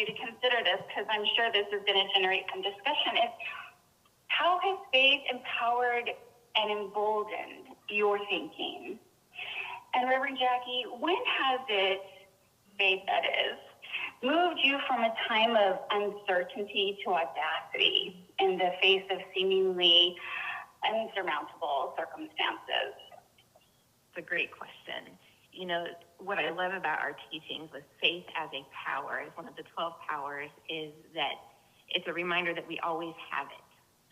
you to consider this, because I'm sure this is going to generate some discussion, is how has faith empowered and emboldened your thinking? And Reverend Jackie, when has it, faith that is, moved you from a time of uncertainty to audacity in the face of seemingly unsurmountable circumstances? It's a great question. You know, what I love about our teachings with faith as a power, is one of the 12 powers, is that it's a reminder that we always have it.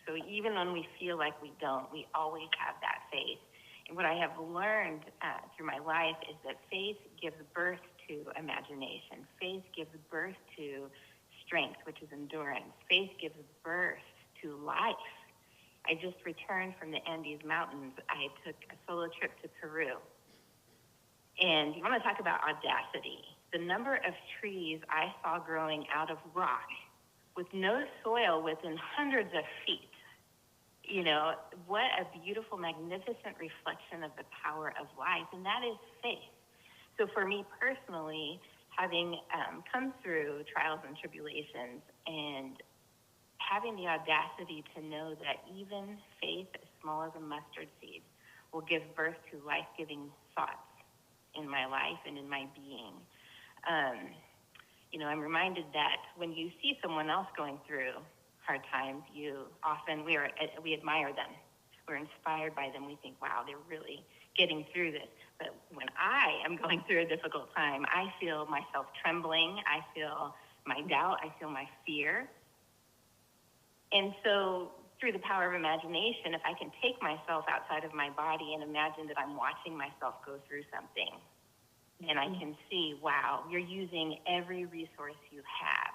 So even when we feel like we don't, we always have that faith. And what I have learned through my life is that faith gives birth to imagination. Faith gives birth to strength, which is endurance. Faith gives birth to life. I just returned from the Andes Mountains. I took a solo trip to Peru. And you want to talk about audacity. The number of trees I saw growing out of rock with no soil within hundreds of feet. You know, what a beautiful, magnificent reflection of the power of life, and that is faith. So for me personally, having come through trials and tribulations and having the audacity to know that even faith as small as a mustard seed will give birth to life-giving thoughts in my life and in my being. You know, I'm reminded that when you see someone else going through hard times, we admire them. We're inspired by them. We think, wow, they're really getting through this. But when I am going through a difficult time, I feel myself trembling. I feel my doubt. I feel my fear. And so through the power of imagination, if I can take myself outside of my body and imagine that I'm watching myself go through something, and I can see, wow, you're using every resource you have.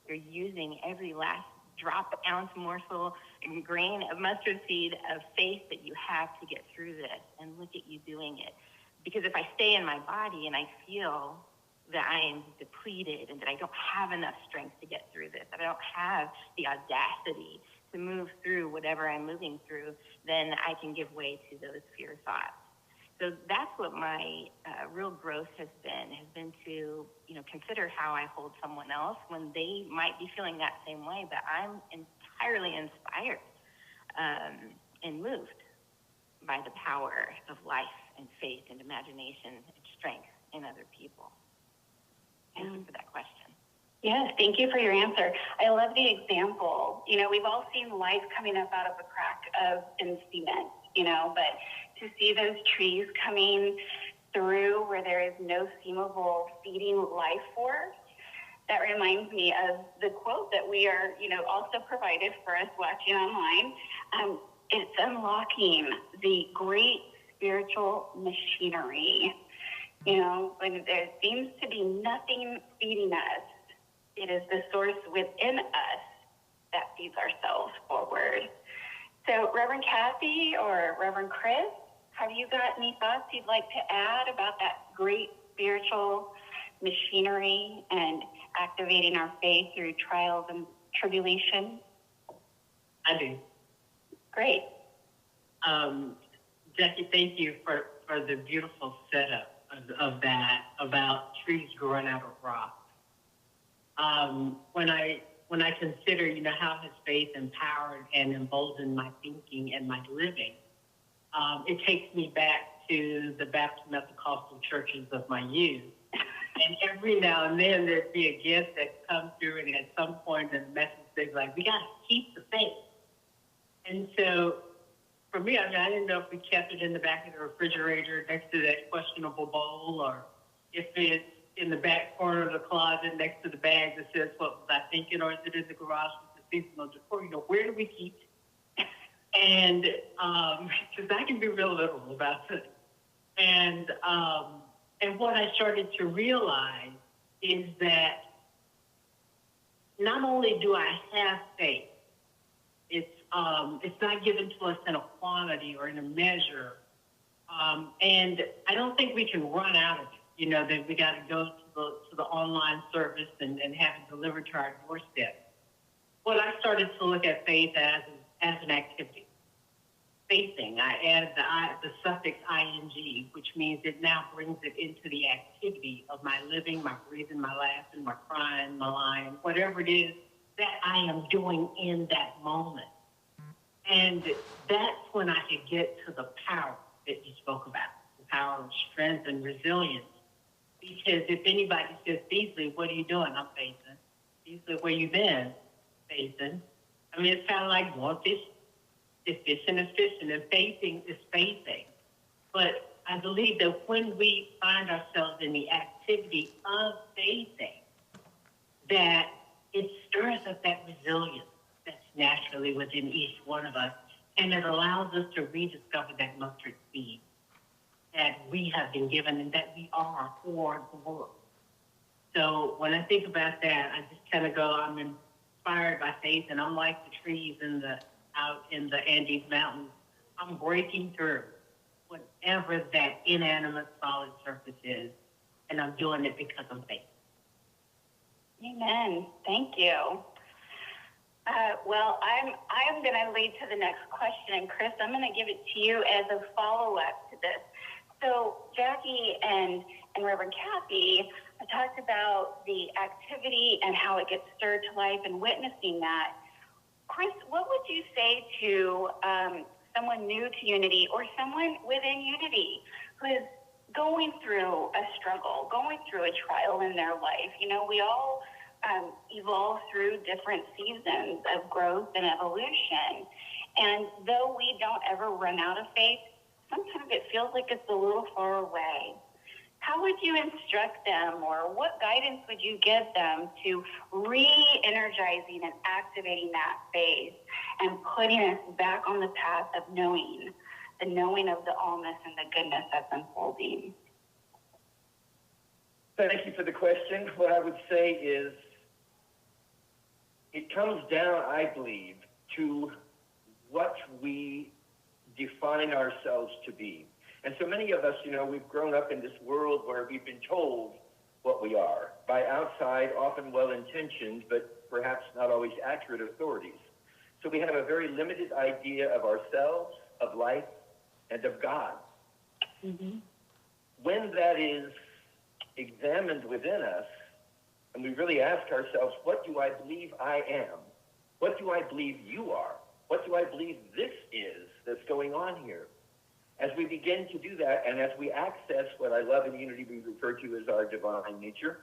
You're using every last drop, ounce, morsel, and grain of mustard seed of faith that you have to get through this, and look at you doing it. Because if I stay in my body and I feel that I am depleted and that I don't have enough strength to get through this, that I don't have the audacity to move through whatever I'm moving through, then I can give way to those fear thoughts. So that's what my real growth has been to, you know, consider how I hold someone else when they might be feeling that same way, but I'm entirely inspired and moved by the power of life and faith and imagination and strength in other people. Thank you for that question. Yes, thank you for your answer. I love the example. You know, we've all seen life coming up out of a crack in cement, you know, but to see those trees coming through where there is no seemable feeding life force, that reminds me of the quote that we are, you know, also provided for us watching online. It's unlocking the great spiritual machinery. You know, when there seems to be nothing feeding us, it is the source within us that feeds ourselves forward. So Reverend Kathy or Reverend Chris, have you got any thoughts you'd like to add about that great spiritual machinery and activating our faith through trials and tribulation? I do. Great. Jackie, thank you for the beautiful setup of that about trees growing out of rock. When I consider, you know, how has faith empowered and emboldened my thinking and my living, it takes me back to the Baptist Methodist churches of my youth. And every now and then there'd be a guest that comes through, and at some point in the message they'd be like, we got to keep the faith. And so for me, I mean, I didn't know if we kept it in the back of the refrigerator next to that questionable bowl, or if it's in the back corner of the closet next to the bag that says, what was I thinking, or is it in the garage with the seasonal decor? You know, where do we keep it? And because I can be real literal about it. And what I started to realize is that not only do I have faith, it's not given to us in a quantity or in a measure. And I don't think we can run out of it. You know, that we got to go to the online service and have it delivered to our doorstep. What I started to look at faith as an activity. facing. I added the suffix ing, which means it now brings it into the activity of my living, my breathing, my laughing, my crying, my lying, whatever it is that I am doing in that moment. And that's when I could get to the power that you spoke about, the power of strength and resilience. Because if anybody says, Beasley, what are you doing? I'm facing. Beasley, where you been? Facing. I mean, it's kind of like going fishing. It's fishing is fishing, and facing is facing. But I believe that when we find ourselves in the activity of facing, that it stirs up that resilience that's naturally within each one of us, and it allows us to rediscover that mustard seed that we have been given and that we are for the world. So when I think about that, I just kind of go, I'm inspired by faith, and I'm like the trees out in the Andes Mountains. I'm breaking through whatever that inanimate solid surface is, and I'm doing it because I'm faith. Amen. Thank you. Well, I'm going to lead to the next question, and Chris, I'm going to give it to you as a follow-up to this. So Jackie and Reverend Kathy talked about the activity and how it gets stirred to life and witnessing that. Chris, what would you say to someone new to Unity or someone within Unity who is going through a struggle, going through a trial in their life? You know, we all evolve through different seasons of growth and evolution. And though we don't ever run out of faith, sometimes it feels like it's a little far away. How would you instruct them, or what guidance would you give them to re-energizing and activating that faith and putting us back on the path of knowing, the knowing of the allness and the goodness that's unfolding? Thank you for the question. What I would say is it comes down, I believe, to what we define ourselves to be. And so many of us, you know, we've grown up in this world where we've been told what we are by outside, often well-intentioned, but perhaps not always accurate authorities. So we have a very limited idea of ourselves, of life, and of God. Mm-hmm. When that is examined within us, and we really ask ourselves, what do I believe I am? What do I believe you are? What do I believe this is that's going on here? As we begin to do that, and as we access what I love in Unity we refer to as our divine nature,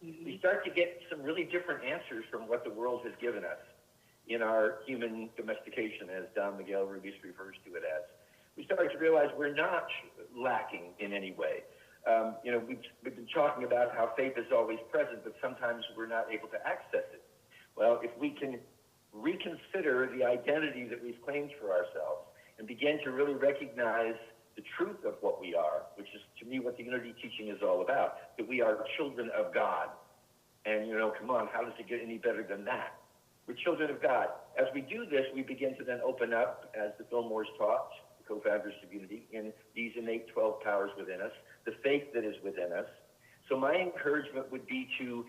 we start to get some really different answers from what the world has given us in our human domestication, as Don Miguel Ruiz refers to it as. We start to realize we're not lacking in any way. You know, we've been talking about how faith is always present, but sometimes we're not able to access it. Well, if we can reconsider the identity that we've claimed for ourselves and begin to really recognize the truth of what we are, which is, to me, what the Unity teaching is all about, that we are children of God. And, you know, come on, how does it get any better than that? We're children of God. As we do this, we begin to then open up, as the Fillmores taught, the co-founders of Unity, in these innate 12 powers within us, the faith that is within us. So my encouragement would be to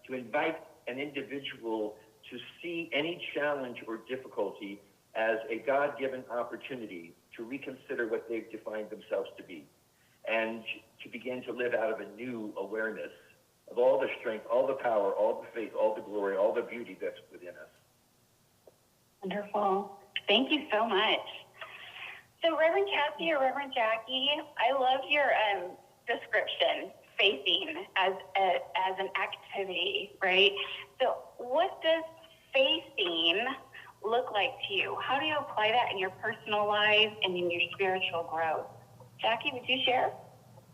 invite an individual to see any challenge or difficulty as a God-given opportunity to reconsider what they've defined themselves to be, and to begin to live out of a new awareness of all the strength, all the power, all the faith, all the glory, all the beauty that's within us. Wonderful. Thank you so much. So Reverend Kathy or Reverend Jackie, I love your description, faithing as an activity, right? So what does faithing look like to you? How do you apply that in your personal life and in your spiritual growth? Jackie, would you share?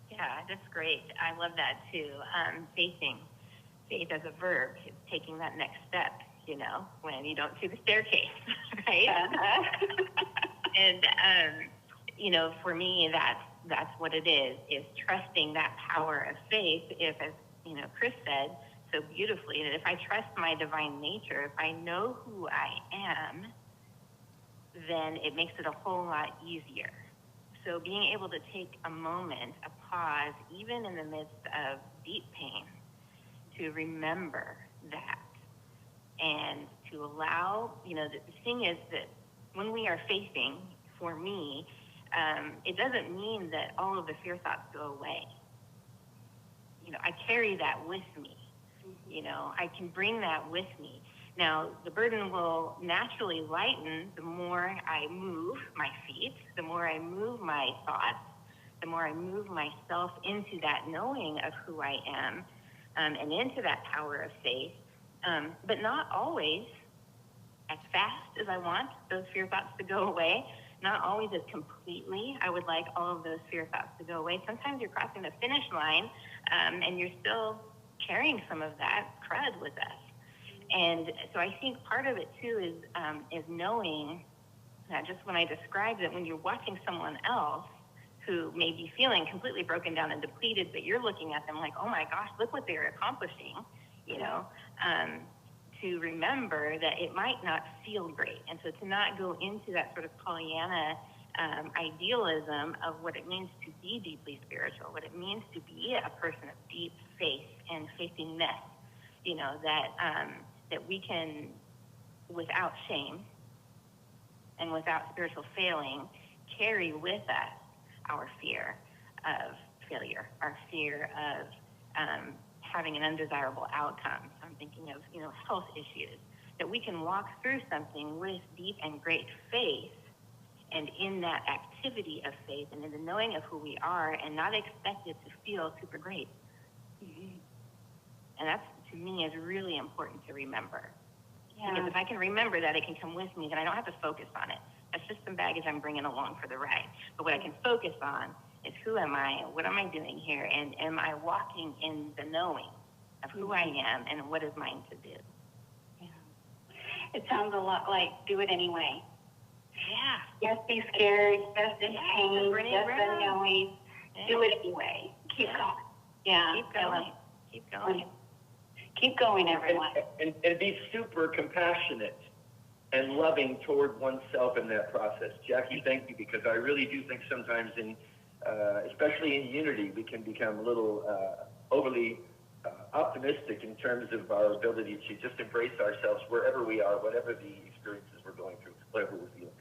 Yeah, that's great. I love that too. Faith as a verb, it's taking that next step, you know, when you don't see the staircase, right? Uh-huh. And, you know, for me, that's what it is trusting that power of faith. If, as, you know, Chris said so beautifully, that if I trust my divine nature, if I know who I am, then it makes it a whole lot easier. So being able to take a moment, a pause, even in the midst of deep pain, to remember that and to allow, you know, the thing is that when we are facing, for me, it doesn't mean that all of the fear thoughts go away. You know, I carry that with me. You know, I can bring that with me. Now, the burden will naturally lighten the more I move my feet, the more I move my thoughts, the more I move myself into that knowing of who I am, and into that power of faith, but not always as fast as I want those fear thoughts to go away, not always as completely. I would like all of those fear thoughts to go away. Sometimes you're crossing the finish line, and you're still carrying some of that crud with us. And so I think part of it too is knowing that, just when I described it, when you're watching someone else who may be feeling completely broken down and depleted, but you're looking at them like, oh my gosh, look what they're accomplishing, you know, to remember that it might not feel great. And so to not go into that sort of Pollyanna idealism of what it means to be deeply spiritual, what it means to be a person of deep faith and faithiness, you know, that we can, without shame and without spiritual failing, carry with us our fear of failure, our fear of having an undesirable outcome. So I'm thinking of, you know, health issues, that we can walk through something with deep and great faith, and in that activity of faith and in the knowing of who we are, and not expect it to feel super great. Mm-hmm. And that's, to me, is really important to remember. Yeah. Because if I can remember that, it can come with me, then I don't have to focus on it. That's just some baggage I'm bringing along for the ride. But what I can focus on is, who am I? What am I doing here? And am I walking in the knowing of who I am and what is mine to do? Yeah. It sounds a lot like do it anyway. Yeah. Yes, be scared. Yes, in pain. Yes, unknowing. Yeah. Do it anyway. Keep going. Yeah. Keep going. Keep going. Keep going, everyone. And be super compassionate and loving toward oneself in that process. Jackie, thank you, because I really do think sometimes especially in unity, we can become a little overly optimistic in terms of our ability to just embrace ourselves wherever we are, whatever the experiences we're going through, whatever we're feeling.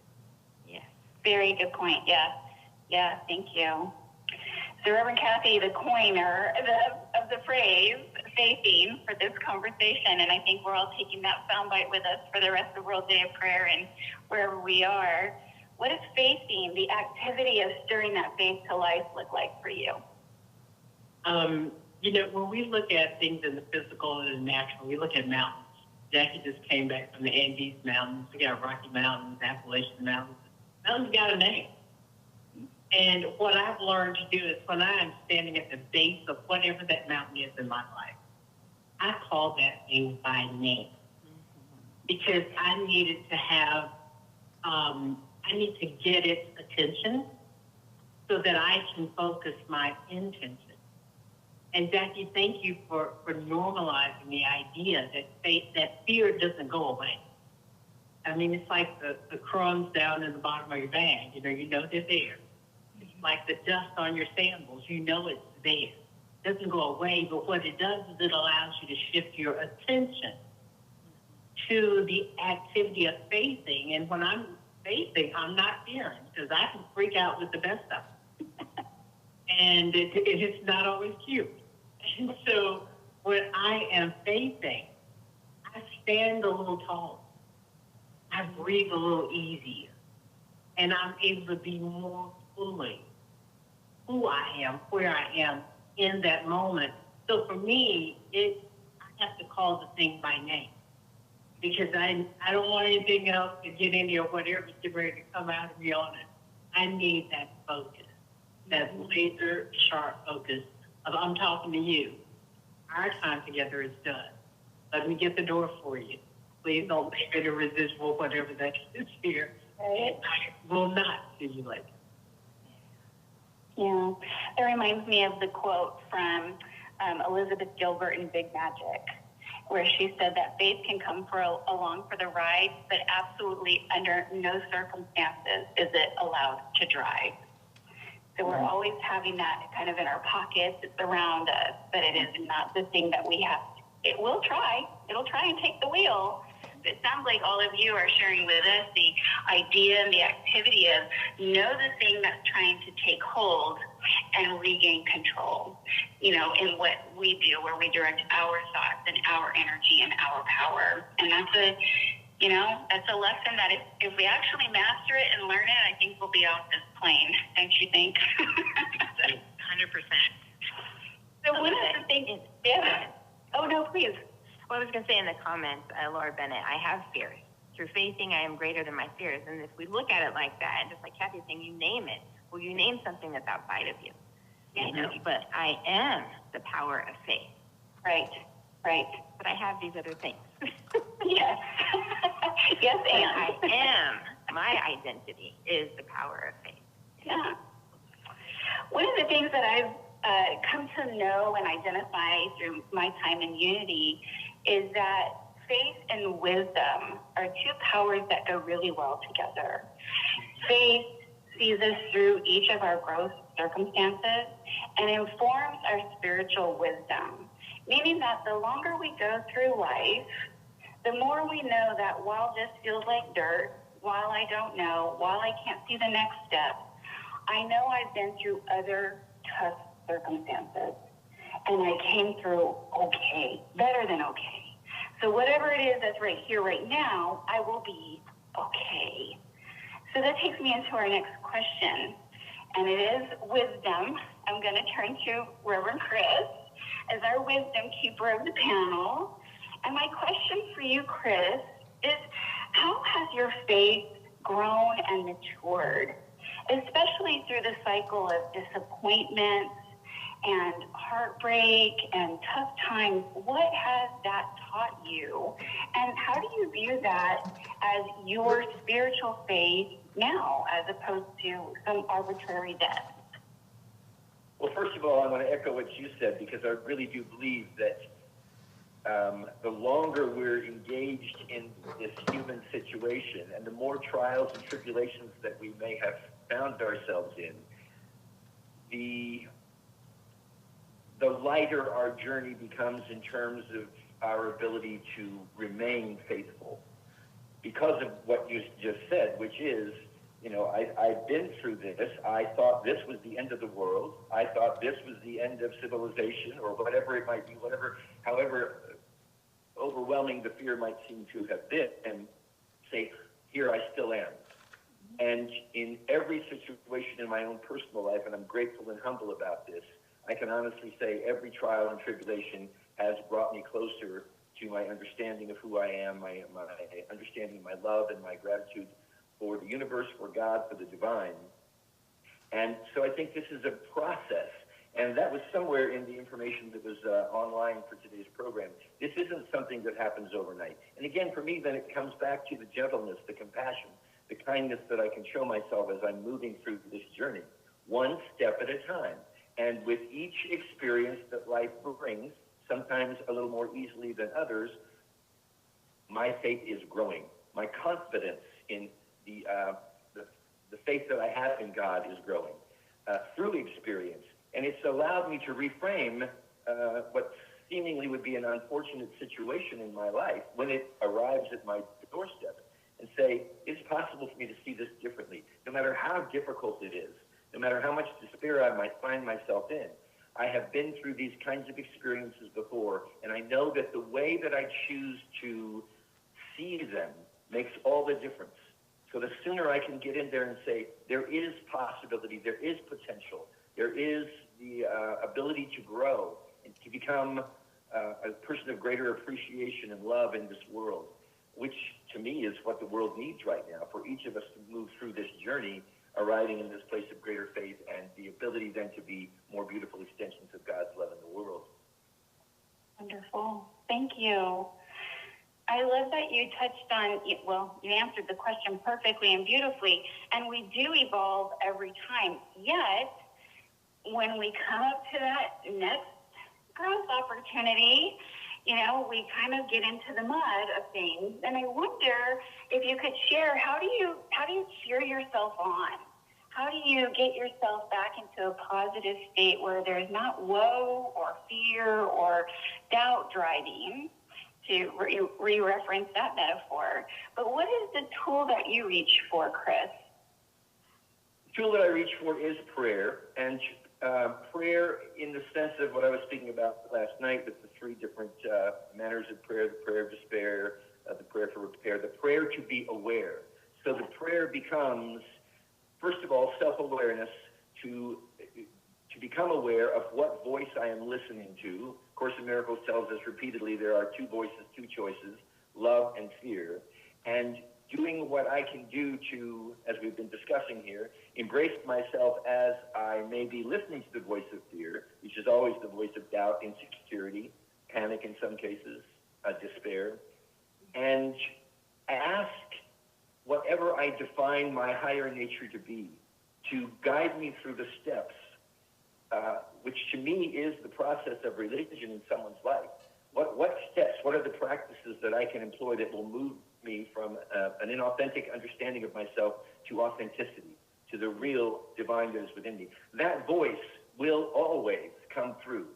Yes. Very good point. Yeah. Yeah. Thank you. So Reverend Kathy, the coiner of the phrase faithing for this conversation, and I think we're all taking that soundbite with us for the rest of World Day of Prayer and wherever we are. What does faithing, the activity of stirring that faith to life, look like for you? You know, when we look at things in the physical and the natural, we look at mountains. Jackie just came back from the Andes Mountains. We got Rocky Mountains, Appalachian Mountains. Mountains got a name. And what I've learned to do is, when I am standing at the base of whatever that mountain is in my life, I call that thing by name. Because I needed to have, I need to get its attention so that I can focus my intention. And Jackie, thank you for normalizing the idea that fear doesn't go away. I mean, it's like the crumbs down in the bottom of your bag. You know they're there. It's like the dust on your sandals. You know it's there. It doesn't go away, but what it does is it allows you to shift your attention to the activity of faithing. And when I'm faithing, I'm not fearing, because I can freak out with the best of them. And it's not always cute. And so when I am faithing, I stand a little taller. I breathe a little easier. And I'm able to be more fully who I am, where I am in that moment. So for me, I have to call the thing by name. Because I don't want anything else to get in here, whatever's ready to come out of me on it. I need that focus, that laser sharp focus of, I'm talking to you. Our time together is done. Let me get the door for you. Please don't make it a residual, whatever that is here. Right. I will not see you later. Yeah, that reminds me of the quote from Elizabeth Gilbert in Big Magic, where she said that faith can come along for the ride, but absolutely under no circumstances is it allowed to drive. So we're always having that kind of in our pockets. It's around us, but it is not the thing that we have. It will try. It'll try and take the wheel, it sounds like all of you are sharing with us the idea and the activity of know the thing that's trying to take hold and regain control, you know, in what we do, where we direct our thoughts and our energy and our power. And that's a lesson that if we actually master it and learn it, I think we'll be off this plane, don't you think? 100%. So one of the things, yeah. Oh, no, please. Well, I was going to say in the comments, Laura Bennett, I have fears. Through faithing, I am greater than my fears. And if we look at it like that, just like Kathy's saying, you name it. Well, you name something that's outside of you. You know, but I am the power of faith. Right. But I have these other things. Yes. Yes, and I am. My identity is the power of faith. Yeah. One of the things that I've come to know and identify through my time in Unity is that faith and wisdom are two powers that go really well together. Faith sees us through each of our growth circumstances and informs our spiritual wisdom, meaning that the longer we go through life, the more we know that while this feels like dirt, while I don't know, while I can't see the next step, I know I've been through other tough circumstances, and I came through okay, better than okay. So whatever it is that's right here, right now, I will be okay. So that takes me into our next question, and it is wisdom. I'm going to turn to Reverend Chris as our wisdom keeper of the panel. And my question for you, Chris, is how has your faith grown and matured, especially through the cycle of disappointments and heartbreak and tough times? What has that taught you? And how do you view that as your spiritual faith now, as opposed to some arbitrary death? Well, first of all, I want to echo what you said, because I really do believe that the longer we're engaged in this human situation and the more trials and tribulations that we may have found ourselves in, the lighter our journey becomes in terms of our ability to remain faithful. Because of what you just said, which is, you know, I've been through this. I thought this was the end of the world. I thought this was the end of civilization, or whatever it might be, however overwhelming the fear might seem to have been, and say, here I still am. And in every situation in my own personal life, and I'm grateful and humble about this, I can honestly say every trial and tribulation has brought me closer to my understanding of who I am, my understanding of my love and my gratitude for the universe, for God, for the divine. And so I think this is a process. And that was somewhere in the information that was online for today's program. This isn't something that happens overnight. And again, for me, then it comes back to the gentleness, the compassion, the kindness that I can show myself as I'm moving through this journey, one step at a time. And with each experience that life brings, sometimes a little more easily than others, my faith is growing. My confidence in the faith that I have in God is growing through experience. And it's allowed me to reframe what seemingly would be an unfortunate situation in my life when it arrives at my doorstep, and say, it's possible for me to see this differently, no matter how difficult it is, no matter how much despair I might find myself in. I have been through these kinds of experiences before, and I know that the way that I choose to see them makes all the difference. So the sooner I can get in there and say, there is possibility, there is potential, there is the ability to grow and to become a person of greater appreciation and love in this world, which to me is what the world needs right now, for each of us to move through this journey, arriving in this place of greater faith and the ability then to be more beautiful extensions of God's love in the world. Wonderful. Thank you. I love that you touched on, well, you answered the question perfectly and beautifully, and we do evolve every time. Yet, when we come up to that next growth opportunity, you know, we kind of get into the mud of things. And I wonder if you could share, how do you cheer yourself on? How do you get yourself back into a positive state where there's not woe or fear or doubt driving, to re-reference that metaphor. But what is the tool that you reach for, Chris? The tool that I reach for is prayer, and prayer in the sense of what I was speaking about last night with the three different manners of prayer: the prayer of despair, the prayer for repair, the prayer to be aware. So the prayer becomes, first of all, self-awareness, to become aware of what voice I am listening to. Course in Miracles tells us repeatedly there are two voices, two choices, love and fear. And doing what I can do to, as we've been discussing here, embrace myself as I may be listening to the voice of fear, which is always the voice of doubt, insecurity, panic in some cases, despair, and ask whatever I define my higher nature to be, to guide me through the steps, which to me is the process of religion in someone's life. What steps, what are the practices that I can employ that will move me from an inauthentic understanding of myself to authenticity, to the real divine that is within me? That voice will always come through.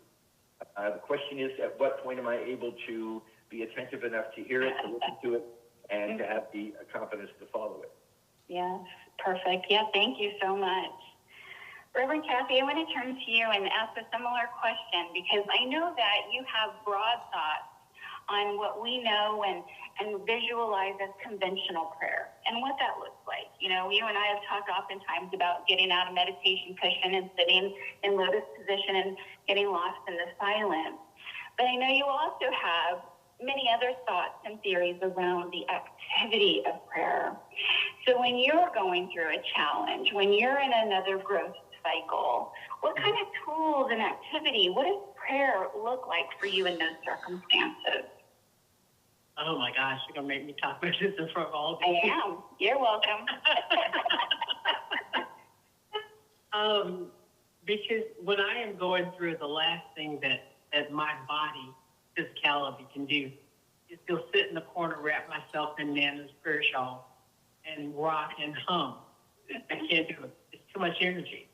The question is, at what point am I able to be attentive enough to hear it, to listen to it, and to have the confidence to follow it? Yes, perfect. Yeah, thank you so much. Reverend Kathy, I want to turn to you and ask a similar question, because I know that you have broad thoughts on what we know and visualize as conventional prayer and what that looks like. You know, you and I have talked oftentimes about getting out of meditation cushion and sitting in lotus position and getting lost in the silence. But I know you also have many other thoughts and theories around the activity of prayer. So when you're going through a challenge, when you're in another growth cycle, what kind of tools and activity, what does prayer look like for you in those circumstances? Oh my gosh, you're going to make me talk about this in front of all of you. I am. You're welcome. Because when I am going through, the last thing that my body, physicality can do is go sit in the corner, wrap myself in Nana's prayer shawl, and rock and hum. I can't do it. It's too much energy.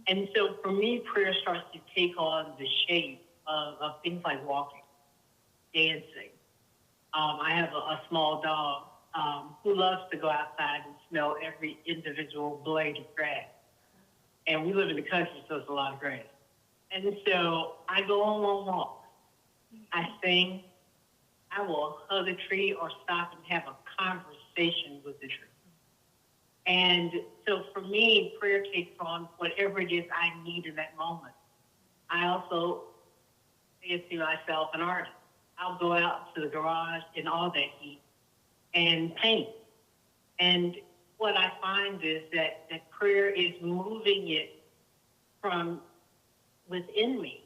And so for me, prayer starts to take on the shape of things like walking, dancing. I have a small dog who loves to go outside and smell every individual blade of grass. And we live in the country, so it's a lot of grass. And so I go on long walks. I sing. I will hug a tree or stop and have a conversation with the tree. And so for me, prayer takes on whatever it is I need in that moment. I also fancy myself an artist. I'll go out to the garage in all that heat and paint. And what I find is that prayer is moving it from within me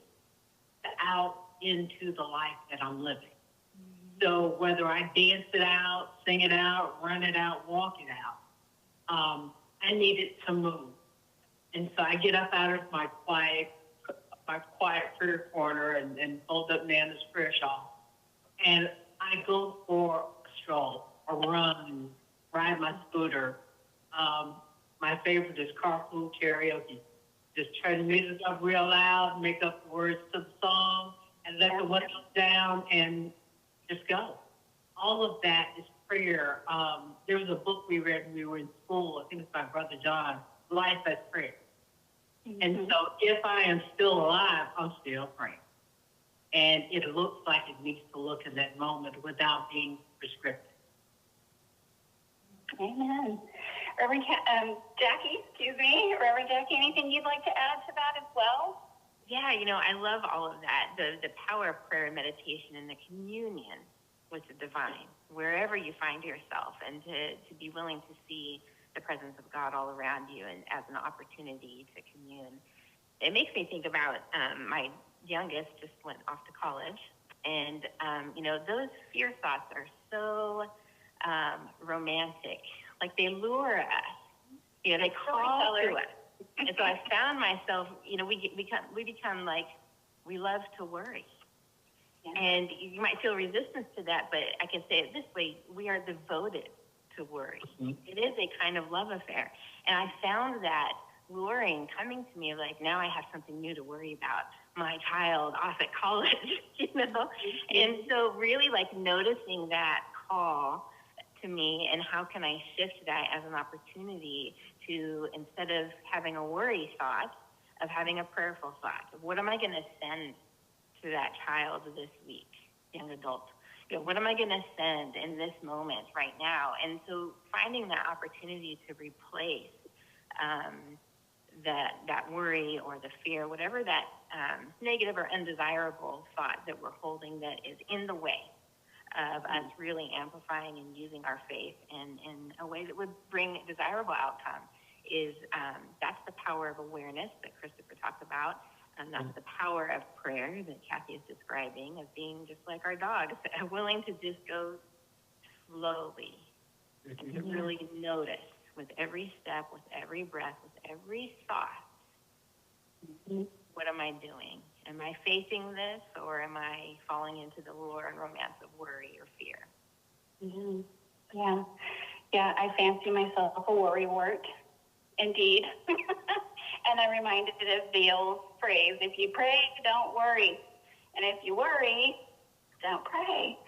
out into the life that I'm living. So whether I dance it out, sing it out, run it out, walk it out, I need it to move. And so I get up out of my quiet prayer corner and fold up Nana's prayer shawl. And I go for a stroll, a run, ride my scooter. My favorite is carpool karaoke. Just turn the music up real loud, make up the words to the song, and let the windows down and just go. All of that is prayer. There was a book we read when we were in school, I think it's by Brother John, Life as Prayer. Mm-hmm. And so if I am still alive, I'm still praying. And it looks like it needs to look in that moment without being prescriptive. Amen. Reverend Jackie, Reverend Jackie, anything you'd like to add to that as well? Yeah, I love all of that. The power of prayer and meditation and the communion with the divine, wherever you find yourself, and to be willing to see the presence of God all around you and as an opportunity to commune. It makes me think about my youngest just went off to college, and, those fear thoughts are so romantic. Like, they lure us. They call to us. And so I found myself, we become like, we love to worry. Yeah. And you might feel resistance to that, but I can say it this way: we are devoted to worry. Mm-hmm. It is a kind of love affair. And I found that luring coming to me, like, now I have something new to worry about. my child off at college, you know? And so really like noticing that call to me and how can I shift that as an opportunity to, instead of having a worry thought, of having a prayerful thought. What am I going to send to that child this week, young adult? You know, what am I going to send in this moment right now? And so finding that opportunity to replace that worry or the fear, whatever that negative or undesirable thought that we're holding that is in the way of us really amplifying and using our faith in a way that would bring desirable outcomes, is that's the power of awareness that Christopher talked about. And that's the power of prayer that Kathy is describing, of being just like our dogs, willing to just go slowly and to really notice with every step, with every breath, with every thought, what am I doing? Am I facing this, or am I falling into the lure and romance of worry or fear? Mm-hmm. Yeah, I fancy myself a worrywart, indeed. And I'm reminded of the old phrase, if you pray, don't worry. And if you worry, don't pray.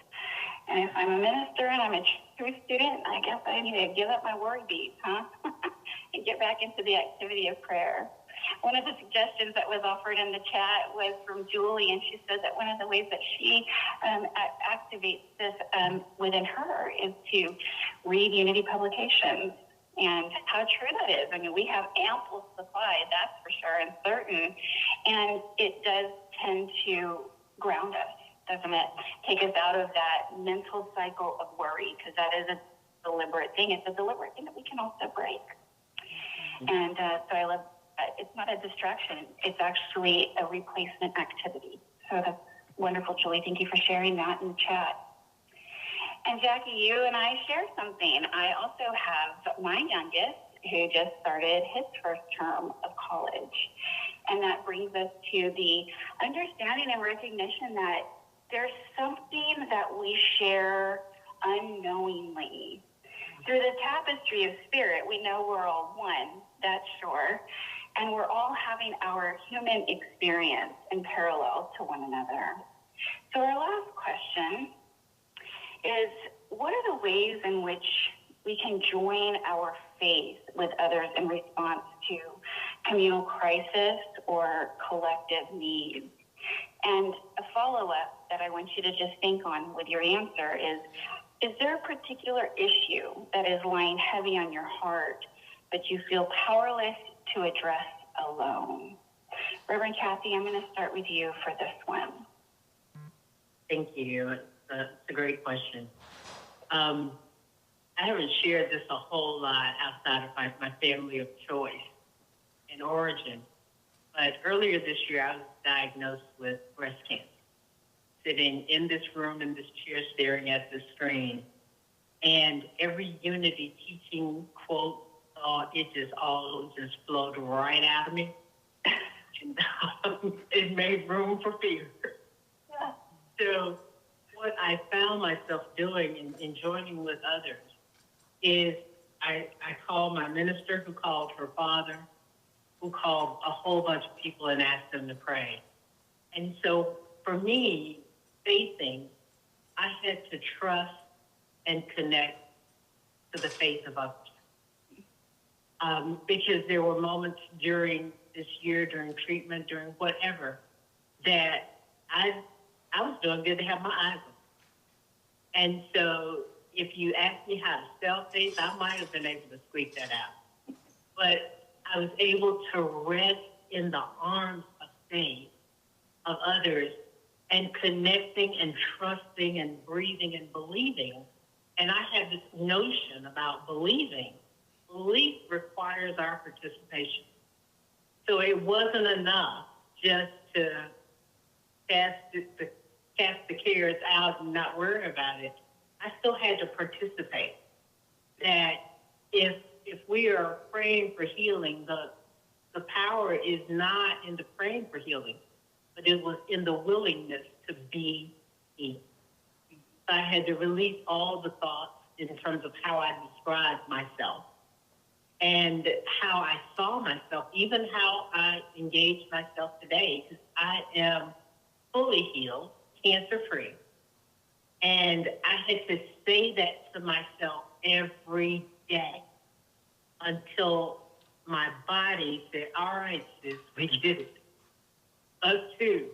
And if I'm a minister and I'm a true student, I guess I need to give up my worry beads, and get back into the activity of prayer. One of the suggestions that was offered in the chat was from Julie, and she said that one of the ways that she activates this within her is to read Unity publications. And how true that is. I mean, we have ample supply, that's for sure and certain. And it does tend to ground us, doesn't it? Take us out of that mental cycle of worry, because that is a deliberate thing. It's a deliberate thing that we can also break. And so I love that. It's not a distraction. It's actually a replacement activity. So that's wonderful, Julie. Thank you for sharing that in the chat. And Jackie, you and I share something. I also have my youngest who just started his first term of college. And that brings us to the understanding and recognition that there's something that we share unknowingly. Through the tapestry of spirit, we know we're all one, that's sure. And we're all having our human experience in parallel to one another. So our last question is, what are the ways in which we can join our faith with others in response to communal crisis or collective needs? And a follow-up that I want you to just think on with your answer is there a particular issue that is lying heavy on your heart but you feel powerless to address alone? Reverend Kathy, I'm going to start with you for this one. Thank you. It's a great question. I haven't shared this a whole lot outside of my family of choice and origin, but earlier this year I was diagnosed with breast cancer. Sitting in this room, in this chair, staring at the screen, and every Unity teaching quote, it just flowed right out of me, and it made room for fear. Yeah. So what I found myself doing in joining with others is I called my minister, who called her father, who called a whole bunch of people and asked them to pray. And so for me, faithing, I had to trust and connect to the faith of others. Because there were moments during this year, during treatment, during whatever, that I was doing good to have my eyes on. And so if you ask me how to spell faith, I might have been able to squeak that out. But I was able to rest in the arms of faith of others and connecting and trusting and breathing and believing. And I had this notion about believing. Belief requires our participation. So it wasn't enough just to cast the cares out and not worry about it. I still had to participate. That if we are praying for healing, the power is not in the praying for healing, but it was in the willingness to be healed. I had to release all the thoughts in terms of how I described myself and how I saw myself, even how I engaged myself today, because I am fully healed, cancer-free. And I had to say that to myself every day until my body said, all right, sis, we did it. Us too.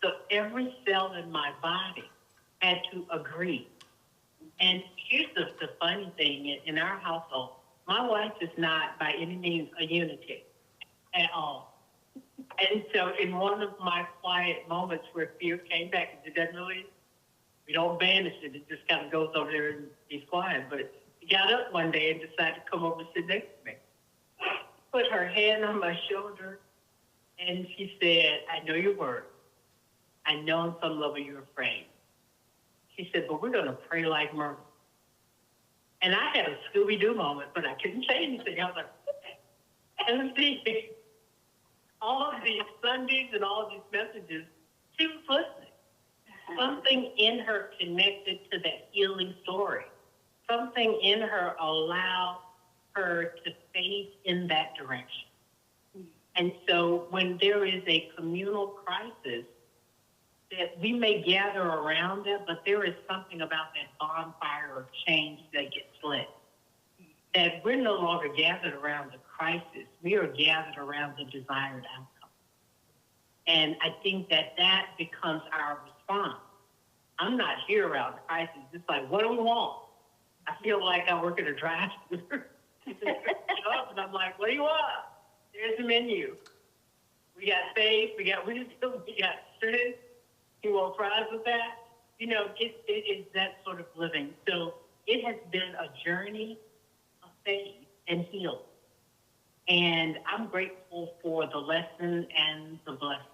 So every cell in my body had to agree. And here's the funny thing in our household, my wife is not by any means a unity at all. And so in one of my quiet moments where fear came back, it doesn't really, we don't banish it, it just kind of goes over there and be quiet. But she got up one day and decided to come over and sit next to me. Put her hand on my shoulder, and she said, I know your word. I know on some level you're afraid. She said, but we're going to pray like Myrtle. And I had a Scooby-Doo moment, but I couldn't say anything. I was like, and see, all of these Sundays and all of these messages, she was listening. Something in her connected to that healing story. Something in her allowed her to face in that direction. And so when there is a communal crisis, that we may gather around it, but there is something about that bonfire of change that gets lit. That we're no longer gathered around the crisis. We are gathered around the desired outcome. And I think that that becomes our response. I'm not here around the crisis. It's like, what do we want? I feel like I work at a drive-thru. And I'm like, what do you want? There's the menu. We got faith, we got wisdom, we got strength. You want fries with that? You know, it is that sort of living. So it has been a journey of faith and healing. And I'm grateful for the lesson and the blessing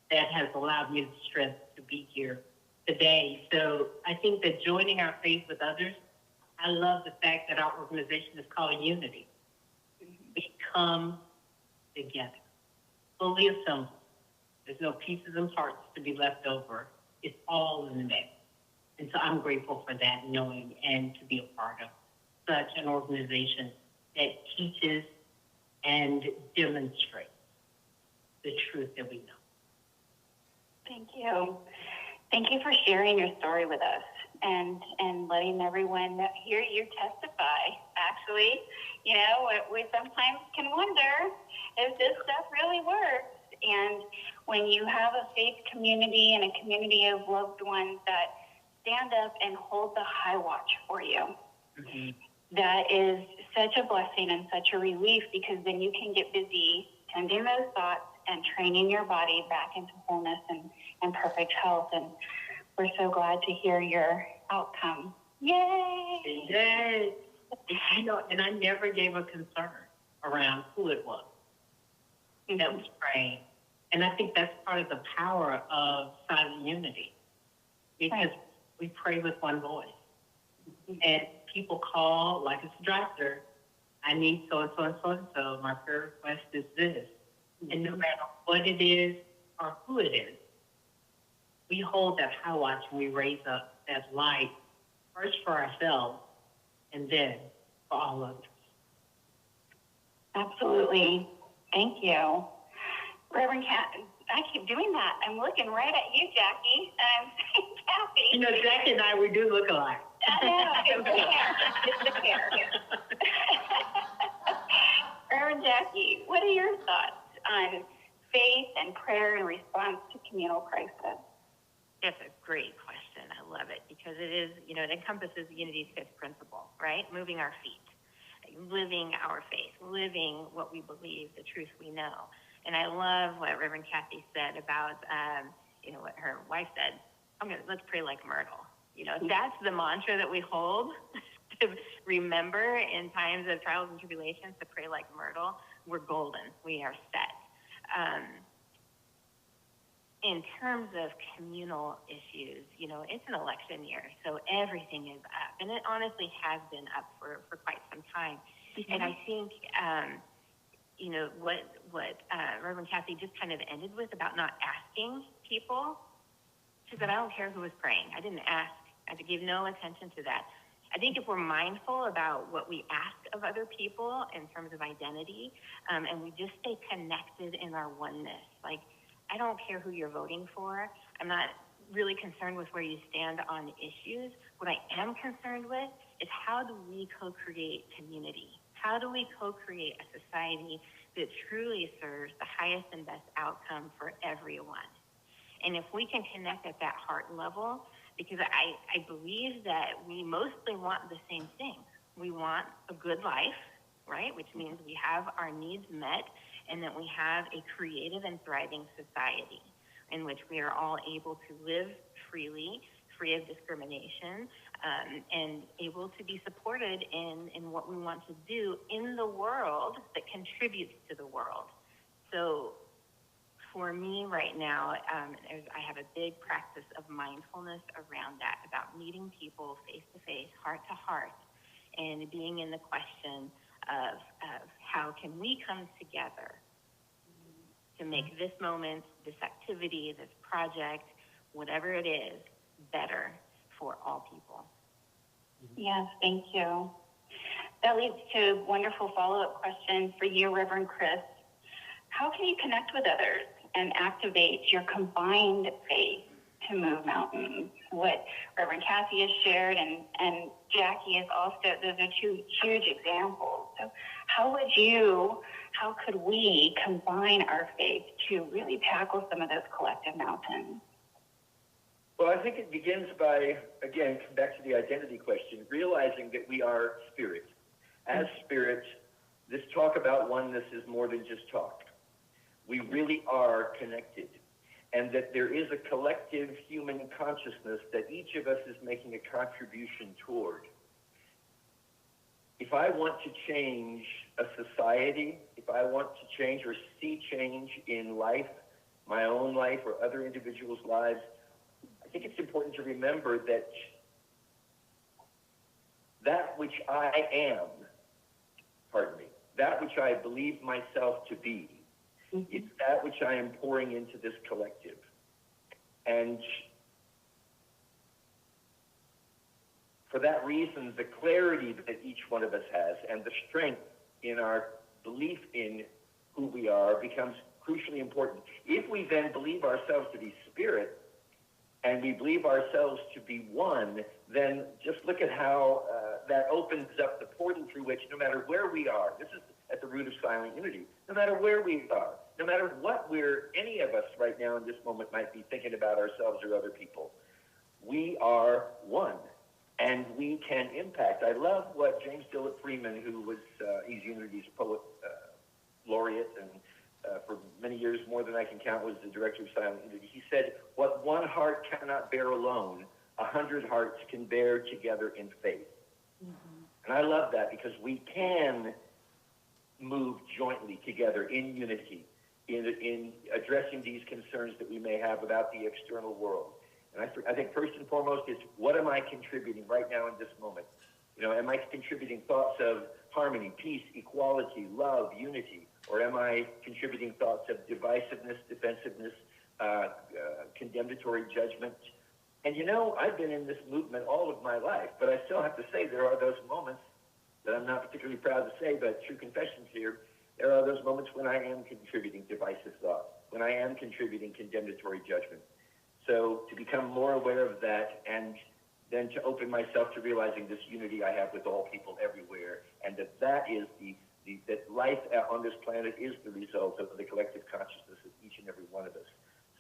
that has allowed me the strength to be here today. So I think that joining our faith with others, I love the fact that our organization is called Unity. We come together, fully assembled. There's no pieces and parts to be left over. It's all in the mix. And so I'm grateful for that, knowing and to be a part of such an organization that teaches and demonstrates the truth that we know. Thank you. Thank you for sharing your story with us and letting everyone hear you testify. Actually, you know, we sometimes can wonder if this stuff really works. And when you have a faith community and a community of loved ones that stand up and hold the high watch for you, that is such a blessing and such a relief, because then you can get busy tending those thoughts and training your body back into wholeness and perfect health. And we're so glad to hear your outcome. Yay! Yay! You know, and I never gave a concern around who it was that was praying. And I think that's part of the power of silent unity, because we pray with one voice. And people call, like it's a doctor, I need so-and-so and so-and-so. My prayer request is this. And no matter what it is or who it is, we hold that high watch and we raise up that light, first for ourselves and then for all others. Absolutely. Thank you. Reverend Kat, I keep doing that. I'm looking right at you, Jackie, and I'm saying Kathy. You know, Jackie and I, we do look alike. I know, it's the hair. It's the hair. Reverend Jackie, what are your thoughts on faith and prayer in response to communal crisis? That's a great question. I love it because it is, you know, it encompasses Unity's fifth principle, right? Moving our feet, living our faith, living what we believe, the truth we know. And I love what Reverend Kathy said about, you know, what her wife said. Let's pray like Myrtle. You know, that's the mantra that we hold to remember in times of trials and tribulations, to pray like Myrtle. We're golden. We are set. In terms of communal issues, you know, it's an election year, so everything is up. And it honestly has been up for quite some time. And I think, you know, what Reverend Kathy just kind of ended with about not asking people. She said, I don't care who was praying. I didn't ask. I gave no attention to that. I think if we're mindful about what we ask of other people in terms of identity, and we just stay connected in our oneness, like I don't care who you're voting for. I'm not really concerned with where you stand on issues. What I am concerned with is how do we co-create community? How do we co-create a society that truly serves the highest and best outcome for everyone? And if we can connect at that heart level, because I believe that we mostly want the same thing. We want a good life, right? Which means we have our needs met and that we have a creative and thriving society in which we are all able to live freely, free of discrimination, and able to be supported in what we want to do in the world that contributes to the world. So for me right now, I have a big practice of mindfulness around that, about meeting people face to face, heart to heart, and being in the question of how can we come together to make this moment, this activity, this project, whatever it is, better for all people. Yes, thank you. That leads to a wonderful follow-up question for you, Reverend Chris. How can you connect with others and activate your combined faith to move mountains? What Reverend Kathy has shared and Jackie is also, those are two huge examples. So how could we combine our faith to really tackle some of those collective mountains? Well, I think it begins by, again, come back to the identity question, realizing that we are spirit. As spirit, this talk about oneness is more than just talk. We really are connected, and that there is a collective human consciousness that each of us is making a contribution toward. If I want to change a society, if I want to change or see change in life, my own life or other individuals' lives, I think it's important to remember that that which I am, that which I believe myself to be, it's that which I am pouring into this collective. And for that reason, the clarity that each one of us has and the strength in our belief in who we are becomes crucially important. If we then believe ourselves to be spirit, and we believe ourselves to be one, then just look at how that opens up the portal through which, no matter where we are, this is at the root of silent unity, no matter where we are, no matter what any of us right now in this moment might be thinking about ourselves or other people, we are one, and we can impact. I love what James Dillard Freeman, who was, he's Unity's poet laureate, and for many years, more than I can count, was the director of Silent Unity. He said, what one heart cannot bear alone, 100 hearts can bear together in faith. And I love that, because we can move jointly together in unity in addressing these concerns that we may have about the external world. And I think first and foremost is, what am I contributing right now in this moment? You know, am I contributing thoughts of harmony, peace, equality, love, unity? Or am I contributing thoughts of divisiveness, defensiveness, condemnatory judgment? And you know, I've been in this movement all of my life, but I still have to say there are those moments that I'm not particularly proud to say, but true confessions here, there are those moments when I am contributing divisive thought, when I am contributing condemnatory judgment. So to become more aware of that, and then to open myself to realizing this unity I have with all people everywhere, and that is that life on this planet is the result of the collective consciousness of each and every one of us.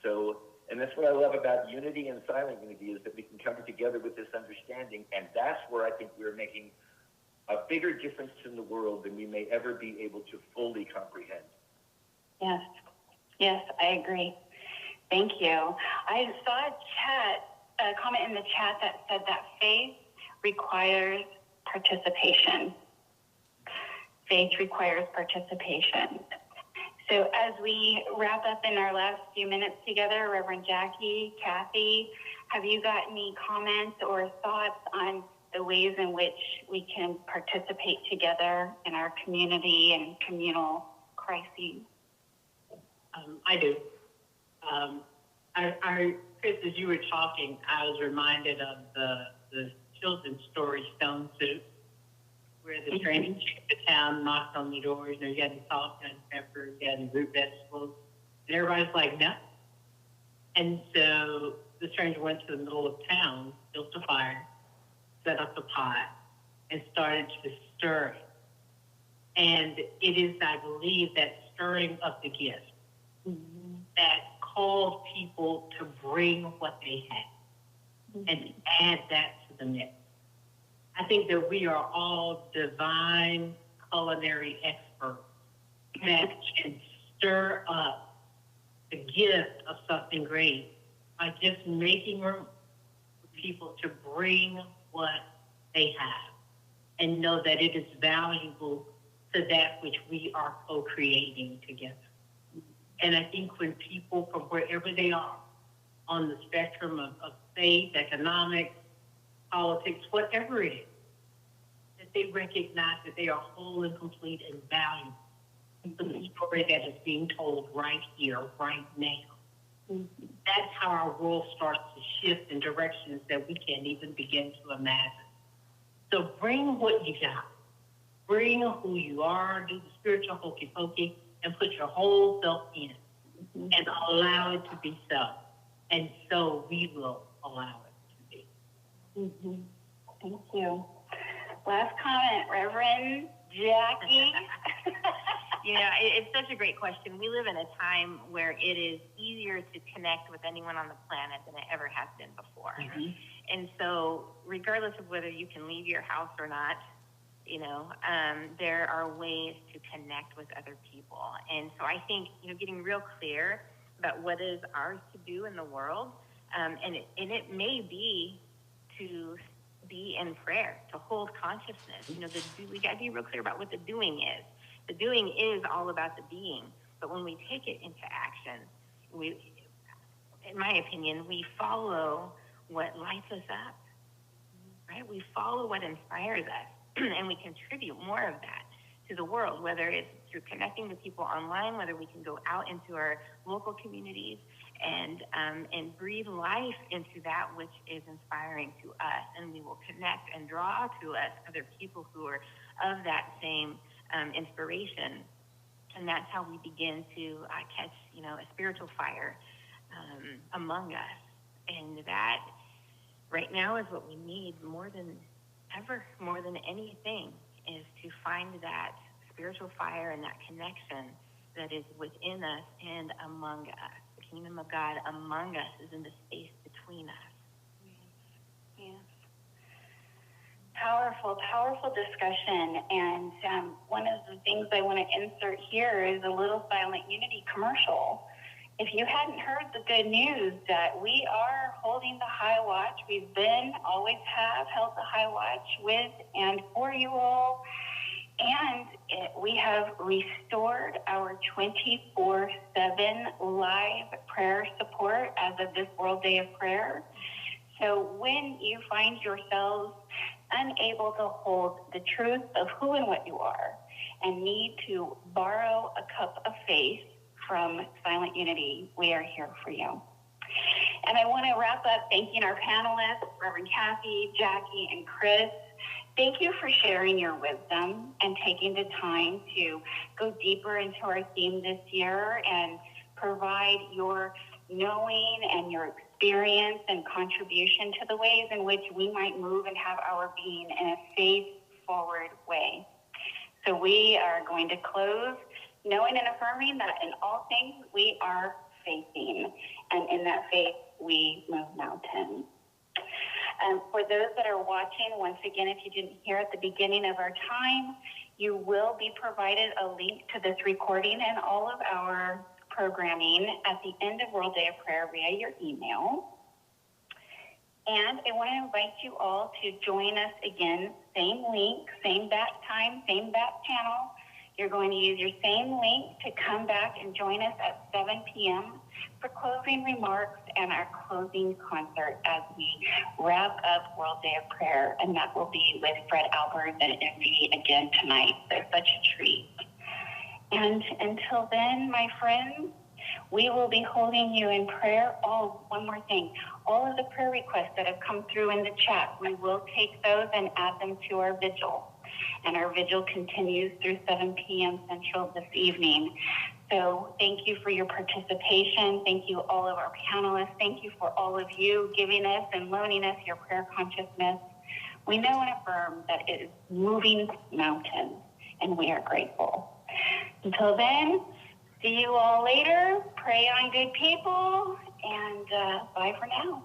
So, and that's what I love about unity and silent unity, is that we can come together with this understanding, and that's where I think we're making a bigger difference in the world than we may ever be able to fully comprehend. Yes, I agree. Thank you. I saw a comment in the chat that said that faith requires participation. Faith requires participation. So as we wrap up in our last few minutes together, Reverend Jackie, Kathy, have you got any comments or thoughts on the ways in which we can participate together in our community and communal crises? I do. Chris, as you were talking, I was reminded of the children's story Stone Soup, where the trainee chief of the town knocked on the doors, and they're getting salt and pepper, getting root vegetables, and everybody's like, no, And so the stranger went to the middle of town, built a fire, set up the pot, and started to stir it. And it is, I believe, that stirring of the gift that calls people to bring what they have and add that to the mix. I think that we are all divine culinary experts that can stir up the gift of something great by just making room for people to bring what they have and know that it is valuable to that which we are co-creating together. And I think when people from wherever they are on the spectrum of faith, economics, politics, whatever it is, that they recognize that they are whole and complete and valuable for the story that is being told right here, right now. That's how our world starts to shift in directions that we can't even begin to imagine. So bring what you got. Bring who you are, do the spiritual hokey pokey, and put your whole self in and allow it to be so. And so we will allow it to be. Thank you. Last comment, Reverend Jackie. It's such a great question. We live in a time where it is easier to connect with anyone on the planet than it ever has been before. And so regardless of whether you can leave your house or not, there are ways to connect with other people. And so I think, getting real clear about what is ours to do in the world, and it may be to be in prayer, to hold consciousness. We got to be real clear about what the doing is. The doing is all about the being, but when we take it into action, in my opinion, we follow what lights us up, right? We follow what inspires us. And we contribute more of that to the world, whether it's through connecting with people online, whether we can go out into our local communities and breathe life into that which is inspiring to us. And we will connect and draw to us other people who are of that same inspiration. And that's how we begin to catch, a spiritual fire among us. And that right now is what we need more than ever, more than anything, is to find that spiritual fire and that connection that is within us and among us. The kingdom of God among us is in the space between us. Yes. Powerful, powerful discussion. And one of the things I want to insert here is a little Silent Unity commercial. If you hadn't heard the good news that we are holding the high watch, we've always have held the high watch with and for you all. And we have restored our 24/7 live prayer support as of this World Day of Prayer. So when you find yourselves unable to hold the truth of who and what you are and need to borrow a cup of faith from Silent Unity, we are here for you. And I want to wrap up thanking our panelists, Reverend Kathy, Jackie, and Chris. Thank you for sharing your wisdom and taking the time to go deeper into our theme this year and provide your knowing and your experience and contribution to the ways in which we might move and have our being in a faith-forward way. So we are going to close knowing and affirming that in all things we are faithing, and in that faith we move mountains. For those that are watching, once again, if you didn't hear at the beginning of our time, you will be provided a link to this recording and all of our programming at the end of World Day of Prayer via your email. And I want to invite you all to join us again, same link, same bat time, same bat channel. You're going to use your same link to come back and join us at 7 p.m. for closing remarks and our closing concert as we wrap up World Day of Prayer. And that will be with Fred Albert and Envy again tonight. So such a treat. And until then, my friends, we will be holding you in prayer. Oh, one more thing. All of the prayer requests that have come through in the chat, we will take those and add them to our vigil. And our vigil continues through 7 p.m. Central this evening. So thank you for your participation. Thank you, all of our panelists. Thank you for all of you giving us and loaning us your prayer consciousness. We know and affirm that it is moving mountains, and we are grateful. Until then, see you all later. Pray on good people, and bye for now.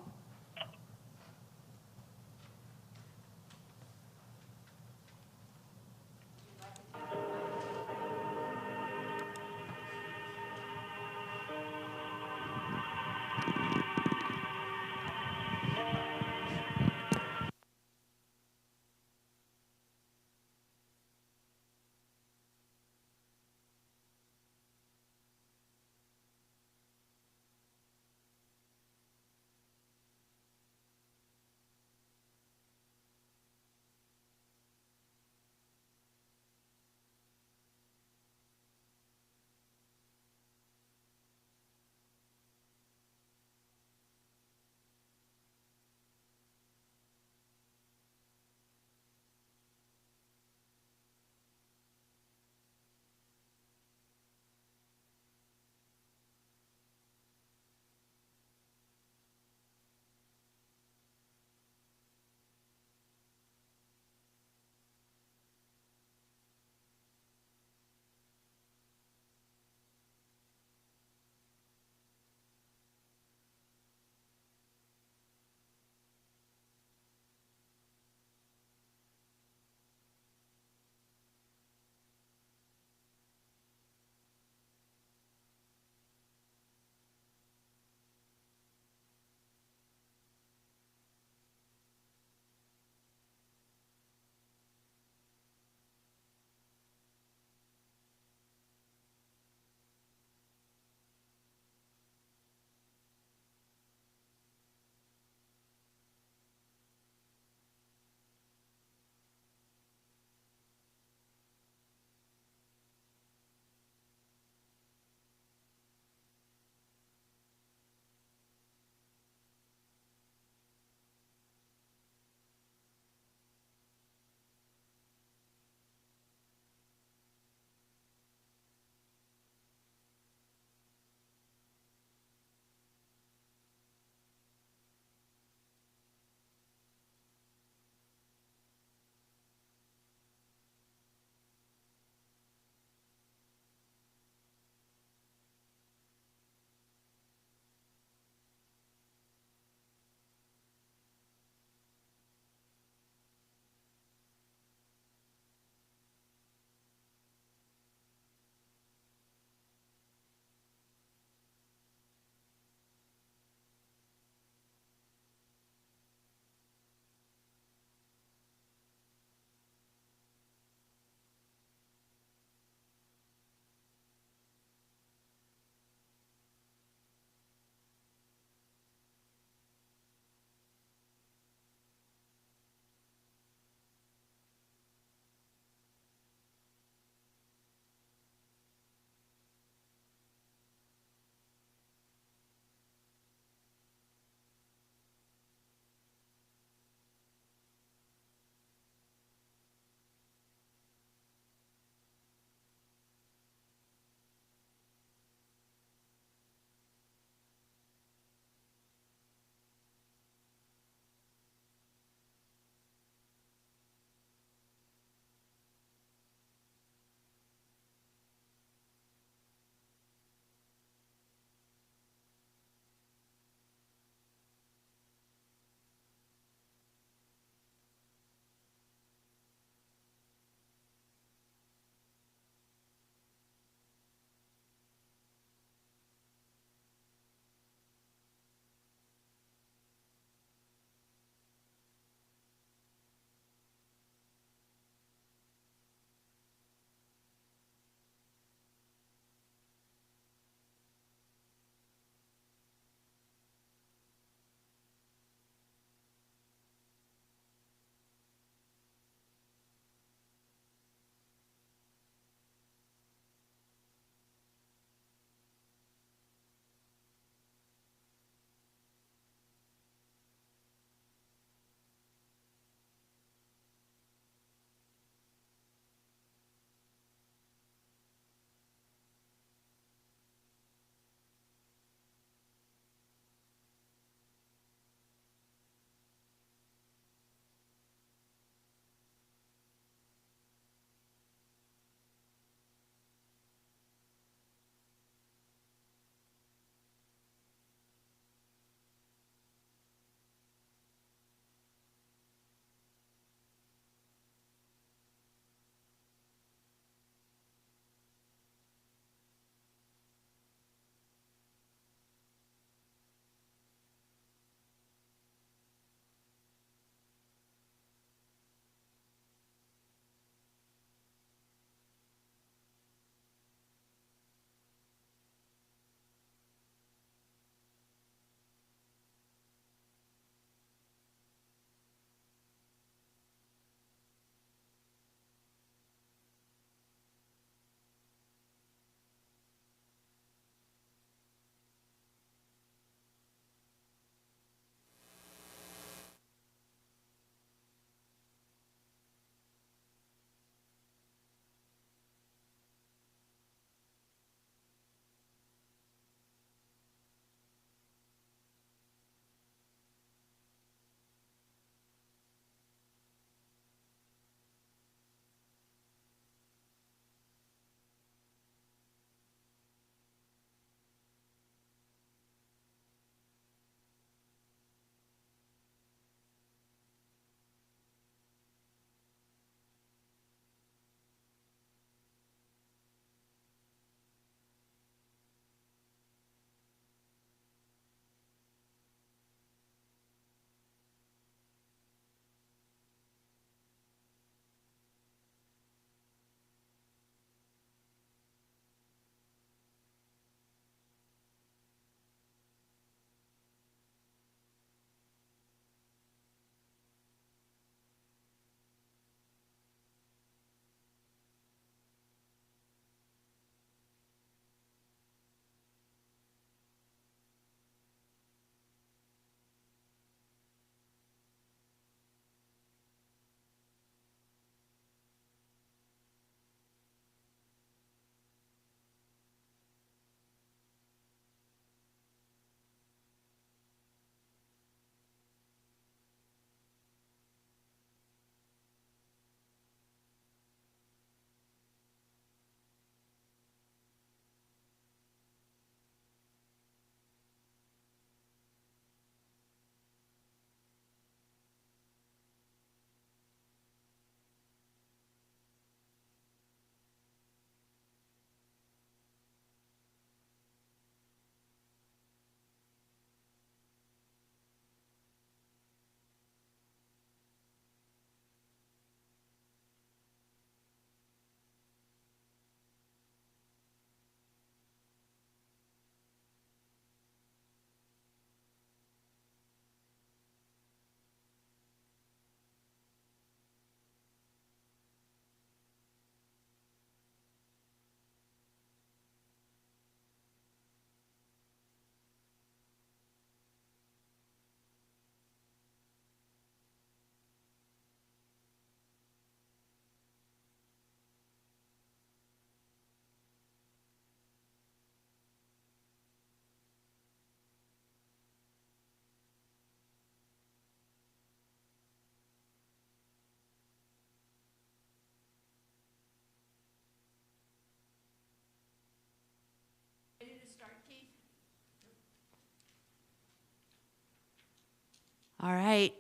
All right.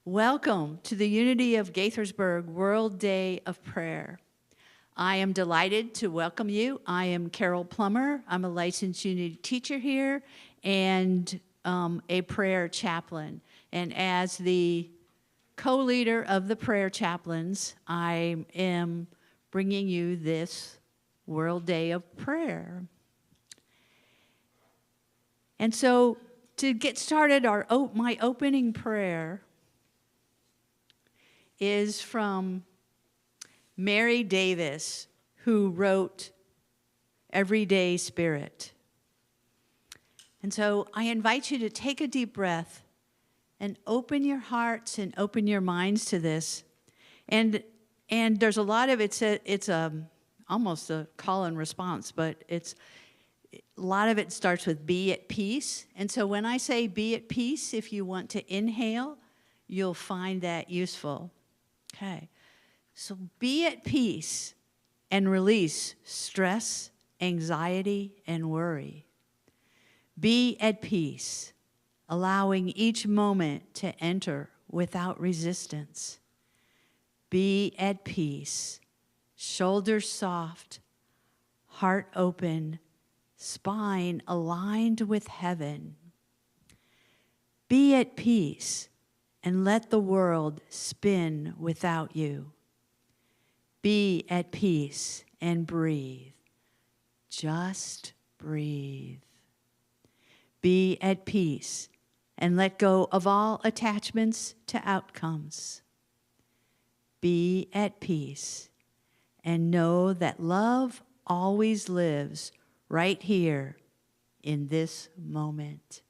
Welcome to the Unity of Gaithersburg World Day of Prayer. I am delighted to welcome you. I am Carol Plummer. I'm a licensed Unity teacher here and a prayer chaplain. And as the co-leader of the prayer chaplains, I am bringing you this World Day of Prayer. And so to get started, my opening prayer is from Mary Davis, who wrote Everyday Spirit. And so I invite you to take a deep breath and open your hearts and open your minds to this. And there's a lot of it's almost a call and response, but a lot of it starts with be at peace. And so when I say be at peace, if you want to inhale, you'll find that useful. Okay. So be at peace and release stress, anxiety, and worry. Be at peace, allowing each moment to enter without resistance. Be at peace, shoulders soft, heart open, spine aligned with heaven. Be at peace and let the world spin without you. Be at peace and breathe. Just breathe. Be at peace and let go of all attachments to outcomes. Be at peace and know that love always lives right here in this moment.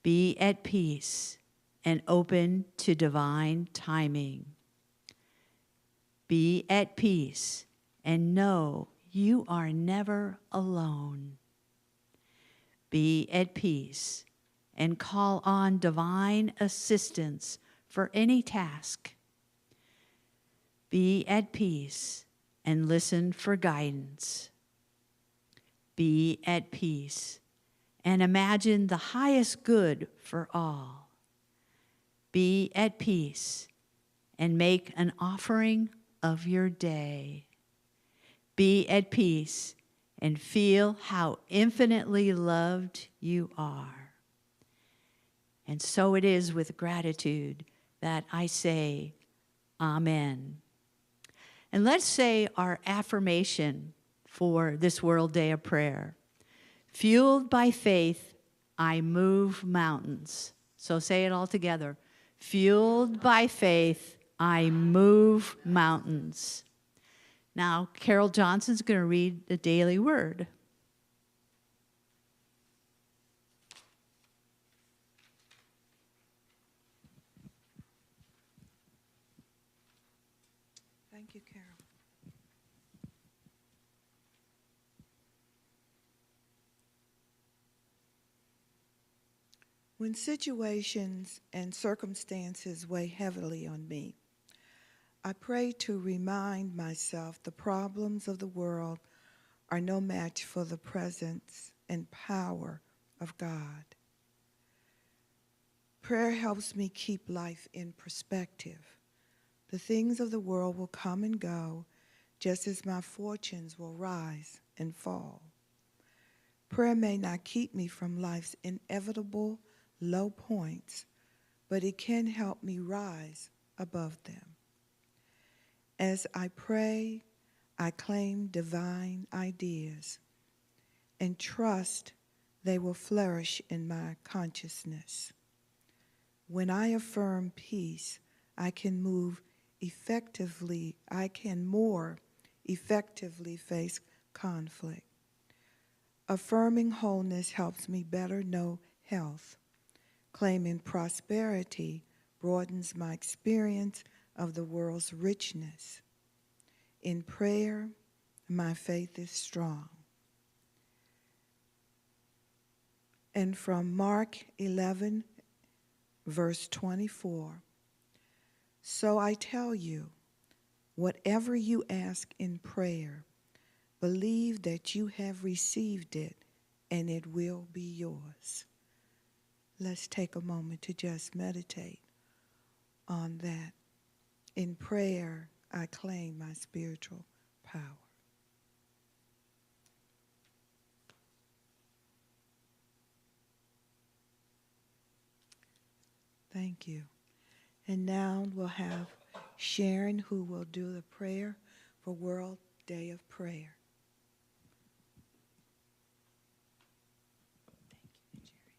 Be at peace and open to divine timing. Be at peace and know you are never alone. Be at peace and call on divine assistance for any task. Be at peace and listen for guidance. Be at peace and imagine the highest good for all. Be at peace and make an offering of your day. Be at peace and feel how infinitely loved you are. And so it is with gratitude that I say, Amen. And let's say our affirmation for this World Day of Prayer. Fueled by faith, I move mountains. So say it all together. Fueled by faith, I move mountains. Now, Carol Johnson's going to read the daily word. Thank you, Carol. When situations and circumstances weigh heavily on me, I pray to remind myself the problems of the world are no match for the presence and power of God. Prayer helps me keep life in perspective. The things of the world will come and go, just as my fortunes will rise and fall. Prayer may not keep me from life's inevitable low points, but it can help me rise above them. As I pray, I claim divine ideas and trust they will flourish in my consciousness. When I affirm peace, I can more effectively face conflict. Affirming wholeness helps me better know health. Claiming prosperity broadens my experience of the world's richness. In prayer, my faith is strong. And from Mark 11, verse 24, so I tell you, whatever you ask in prayer, believe that you have received it and it will be yours. let's take a moment to just meditate on that. In prayer, I claim my spiritual power. Thank you. And now we'll have Sharon, who will do the prayer for World Day of Prayer. Thank you, Jerry.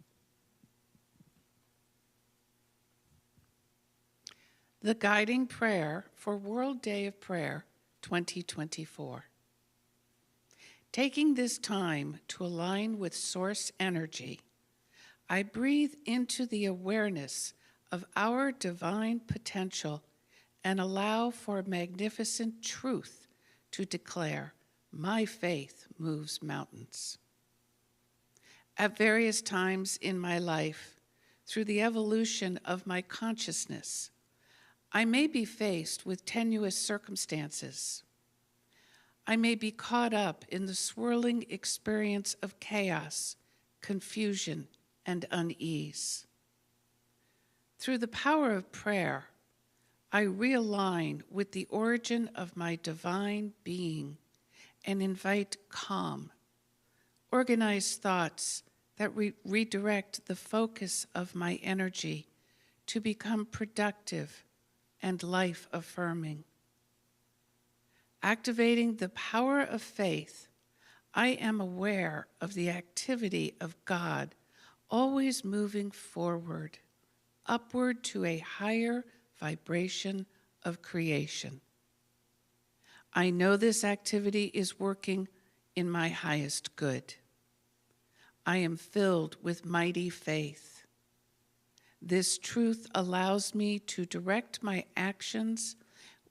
The Guiding Prayer for World Day of Prayer 2024. Taking this time to align with source energy, I breathe into the awareness of our divine potential and allow for magnificent truth to declare, my faith moves mountains. At various times in my life, through the evolution of my consciousness, I may be faced with tenuous circumstances. I may be caught up in the swirling experience of chaos, confusion, and unease. Through the power of prayer, I realign with the origin of my divine being and invite calm, organized thoughts that redirect the focus of my energy to become productive and life-affirming. Activating the power of faith, I am aware of the activity of God always moving forward, upward to a higher vibration of creation. I know this activity is working in my highest good. I am filled with mighty faith. This truth allows me to direct my actions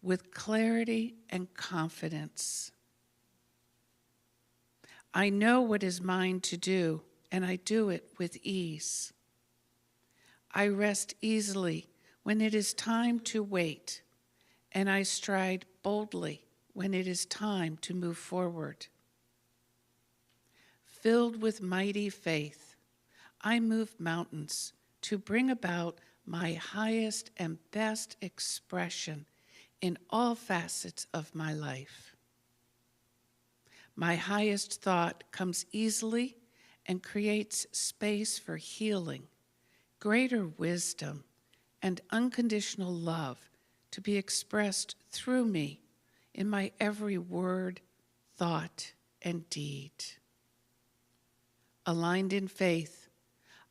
with clarity and confidence. I know what is mine to do, and I do it with ease. I rest easily when it is time to wait, and I stride boldly when it is time to move forward. Filled with mighty faith, I move mountains to bring about my highest and best expression in all facets of my life. My highest thought comes easily and creates space for healing, greater wisdom, and unconditional love to be expressed through me in my every word, thought, and deed. Aligned in faith,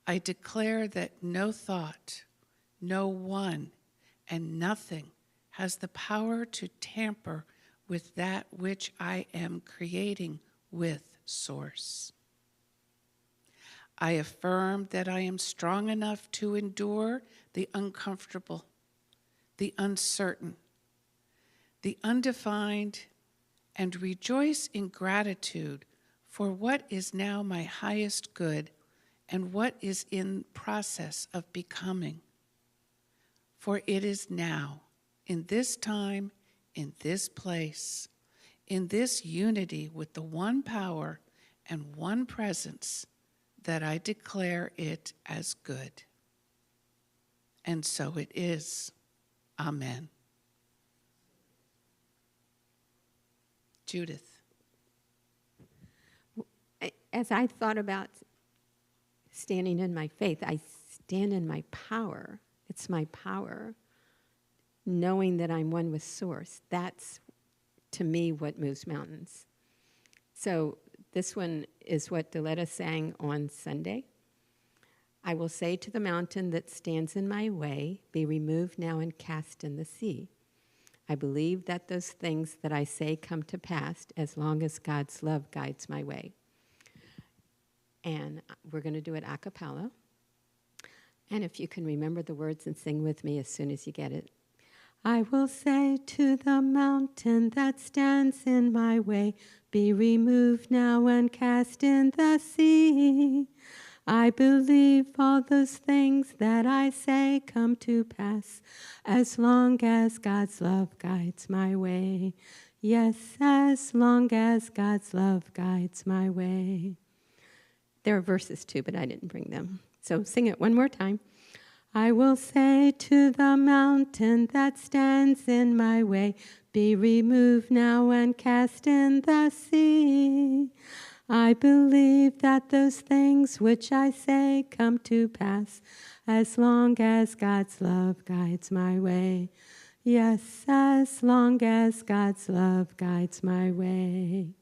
I declare that no thought, no one, and nothing has the power to tamper with that which I am creating with Source. I affirm that I am strong enough to endure the uncomfortable, the uncertain, the undefined, and rejoice in gratitude for what is now my highest good and what is in process of becoming. For it is now, in this time, in this place, in this unity with the one power and one presence, that I declare it as good. And so it is. Amen. Judith. As I thought about standing in my faith, I stand in my power. It's my power, knowing that I'm one with Source. That's, to me, what moves mountains. So this one is what Deletta sang on Sunday. I will say to the mountain that stands in my way, be removed now and cast in the sea. I believe that those things that I say come to pass as long as God's love guides my way. And we're going to do it a cappella. And if you can remember the words and sing with me as soon as you get it. I will say to the mountain that stands in my way, be removed now and cast in the sea. I believe all those things that I say come to pass, as long as God's love guides my way. Yes, as long as God's love guides my way. There are verses too, but I didn't bring them. So sing it one more time. I will say to the mountain that stands in my way, be removed now and cast in the sea. I believe that those things which I say come to pass, as long as God's love guides my way. Yes, as long as God's love guides my way.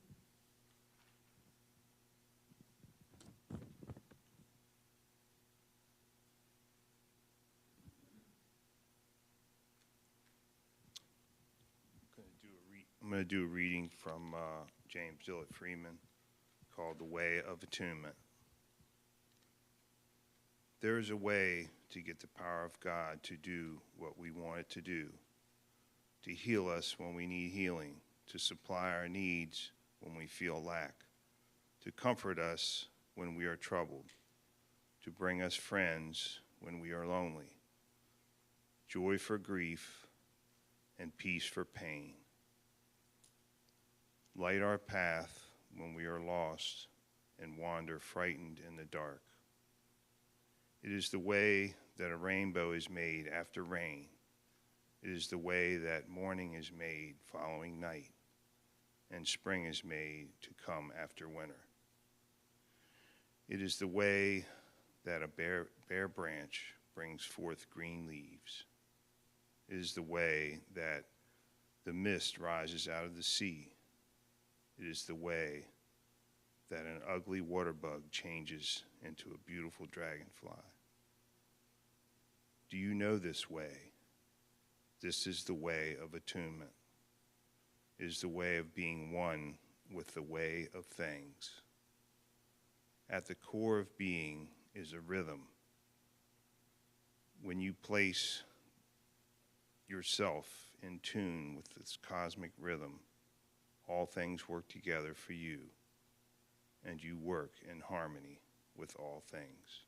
I'm going to do a reading from James Dillard Freeman called The Way of Attunement. There is a way to get the power of God to do what we want it to do, to heal us when we need healing, to supply our needs when we feel lack, to comfort us when we are troubled, to bring us friends when we are lonely, joy for grief, and peace for pain. Light our path when we are lost and wander frightened in the dark. It is the way that a rainbow is made after rain. It is the way that morning is made following night, and spring is made to come after winter. It is the way that a bare branch brings forth green leaves. It is the way that the mist rises out of the sea. It is the way that an ugly water bug changes into a beautiful dragonfly. Do you know this way? This is the way of attunement. It is the way of being one with the way of things. At the core of being is a rhythm. When you place yourself in tune with this cosmic rhythm, all things work together for you, and you work in harmony with all things.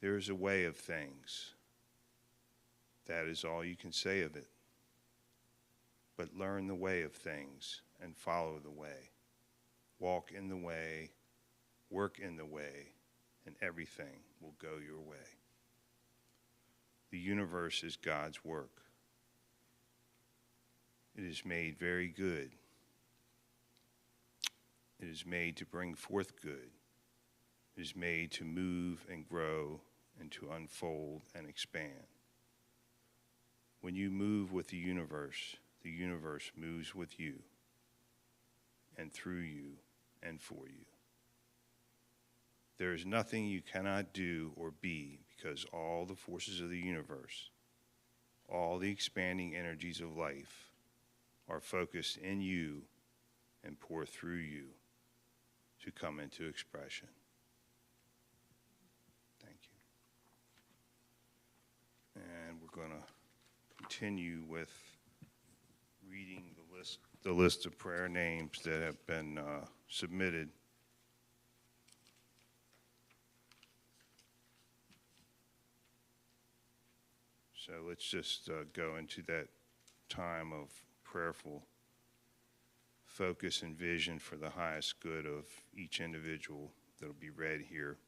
There is a way of things. That is all you can say of it. But learn the way of things and follow the way. Walk in the way, work in the way, and everything will go your way. The universe is God's work. It is made very good. It is made to bring forth good. It is made to move and grow and to unfold and expand. When you move with the universe moves with you and through you and for you. There is nothing you cannot do or be, because all the forces of the universe, all the expanding energies of life, are focused in you and pour through you to come into expression. Thank you. And we're going to continue with reading the list of prayer names that have been submitted. So let's just go into that time of prayerful focus and vision for the highest good of each individual that will be read here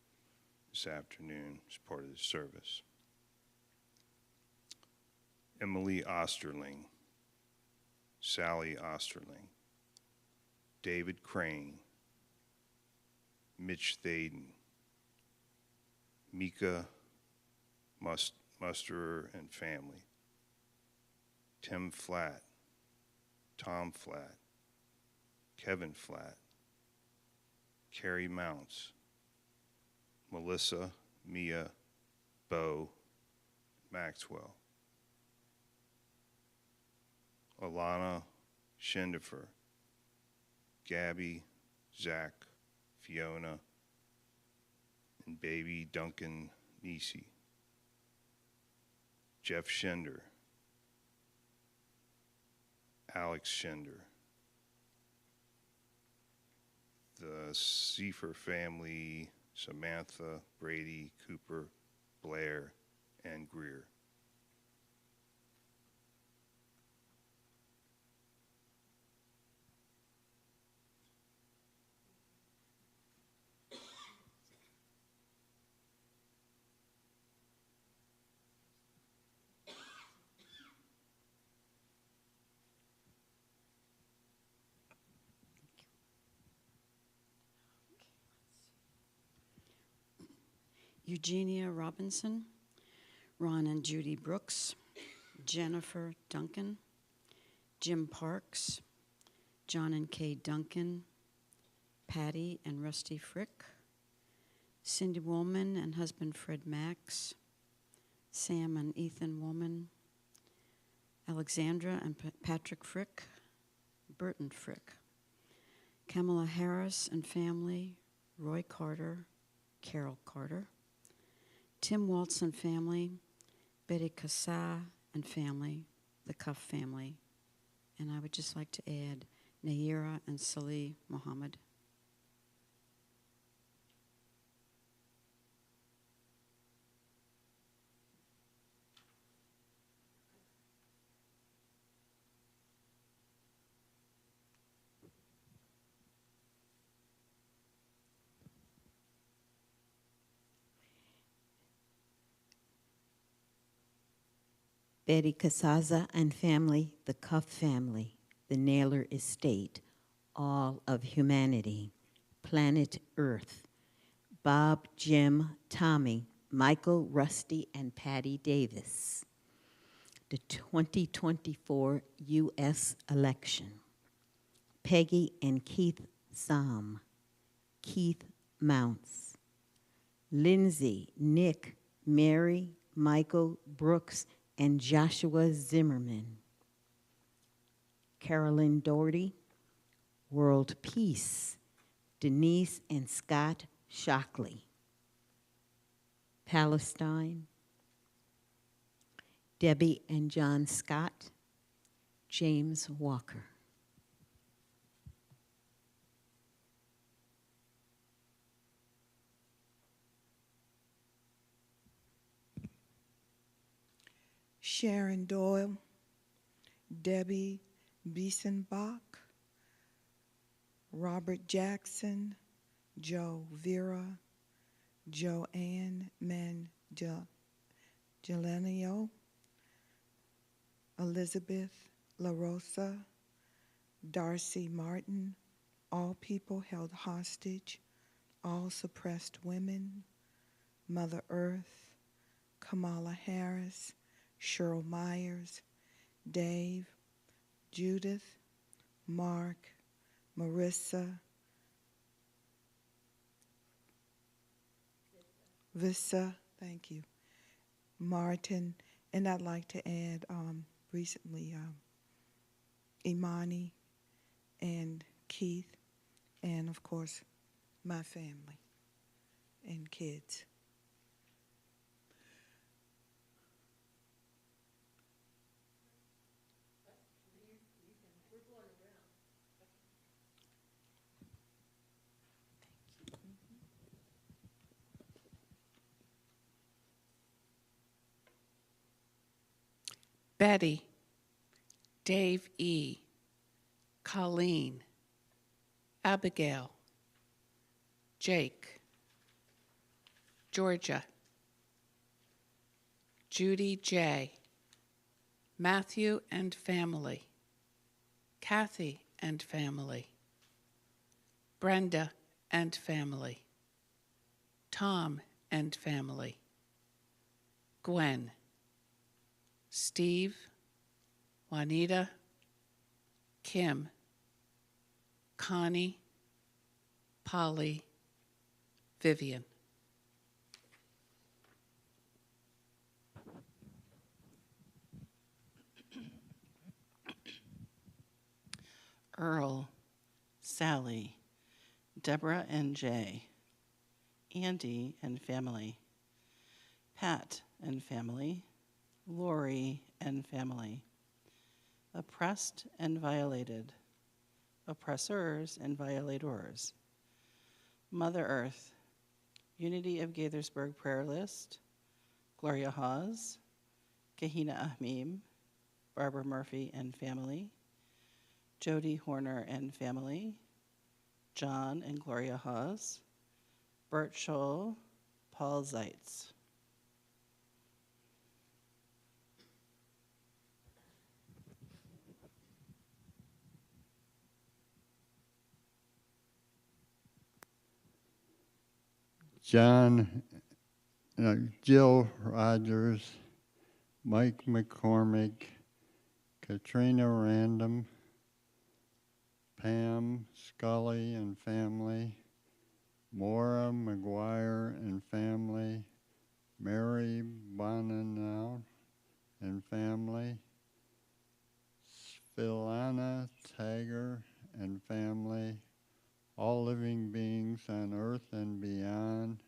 this afternoon as part of the service. Emily Osterling, Sally Osterling, David Crane, Mitch Thaden, Mika Musterer and family, Tim Flatt, Tom Flatt, Kevin Flatt, Carrie Mounts, Melissa, Mia, Bo, Maxwell, Alana Schindifer, Gabby, Zach, Fiona, and baby Duncan Nisi, Jeff Schender, Alex Schender, the Seifer family, Samantha, Brady, Cooper, Blair, and Greer. Eugenia Robinson, Ron and Judy Brooks, Jennifer Duncan, Jim Parks, John and Kay Duncan, Patty and Rusty Frick, Cindy Woolman and husband Fred Max, Sam and Ethan Woolman, Alexandra and Patrick Frick, Burton Frick, Kamala Harris and family, Roy Carter, Carol Carter, Tim Waltz and family, Betty Kassa and family, the Cuff family, and I would just like to add Nayira and Salih Muhammad. Betty Casaza and family, the Cuff family, the Naylor estate, all of humanity, planet Earth, Bob, Jim, Tommy, Michael, Rusty, and Patty Davis, the 2024 U.S. election, Peggy and Keith Sam, Keith Mounts, Lindsay, Nick, Mary, Michael, Brooks, and Joshua Zimmerman, Carolyn Doherty, World Peace, Denise and Scott Shockley, Palestine, Debbie and John Scott, James Walker. Sharon Doyle, Debbie Biesenbach, Robert Jackson, Joe Vera, Joanne Mangelenio, Elizabeth La Rosa, Darcy Martin, all people held hostage, all suppressed women, Mother Earth, Kamala Harris, Cheryl Myers, Dave, Judith, Mark, Marissa, Vissa, thank you, Martin, and I'd like to add recently Imani and Keith, and of course my family and kids. Betty, Dave E., Colleen, Abigail, Jake, Georgia, Judy J., Matthew and family, Kathy and family, Brenda and family, Tom and family, Gwen, Steve, Juanita, Kim, Connie, Polly, Vivian. Earl, Sally, Deborah and Jay, Andy and family, Pat and family, Lori and family, oppressed and violated, oppressors and violators, Mother Earth, Unity of Gaithersburg Prayer List, Gloria Hawes, Kahina Ahmim, Barbara Murphy and family, Jody Horner and family, John and Gloria Hawes, Bert Scholl, Paul Zeitz. John Jill Rogers, Mike McCormick, Katrina Random, Pam Scully and family, Maura McGuire and family, Mary Bonanow and family, Philana Tager and family, all living beings on earth and beyond,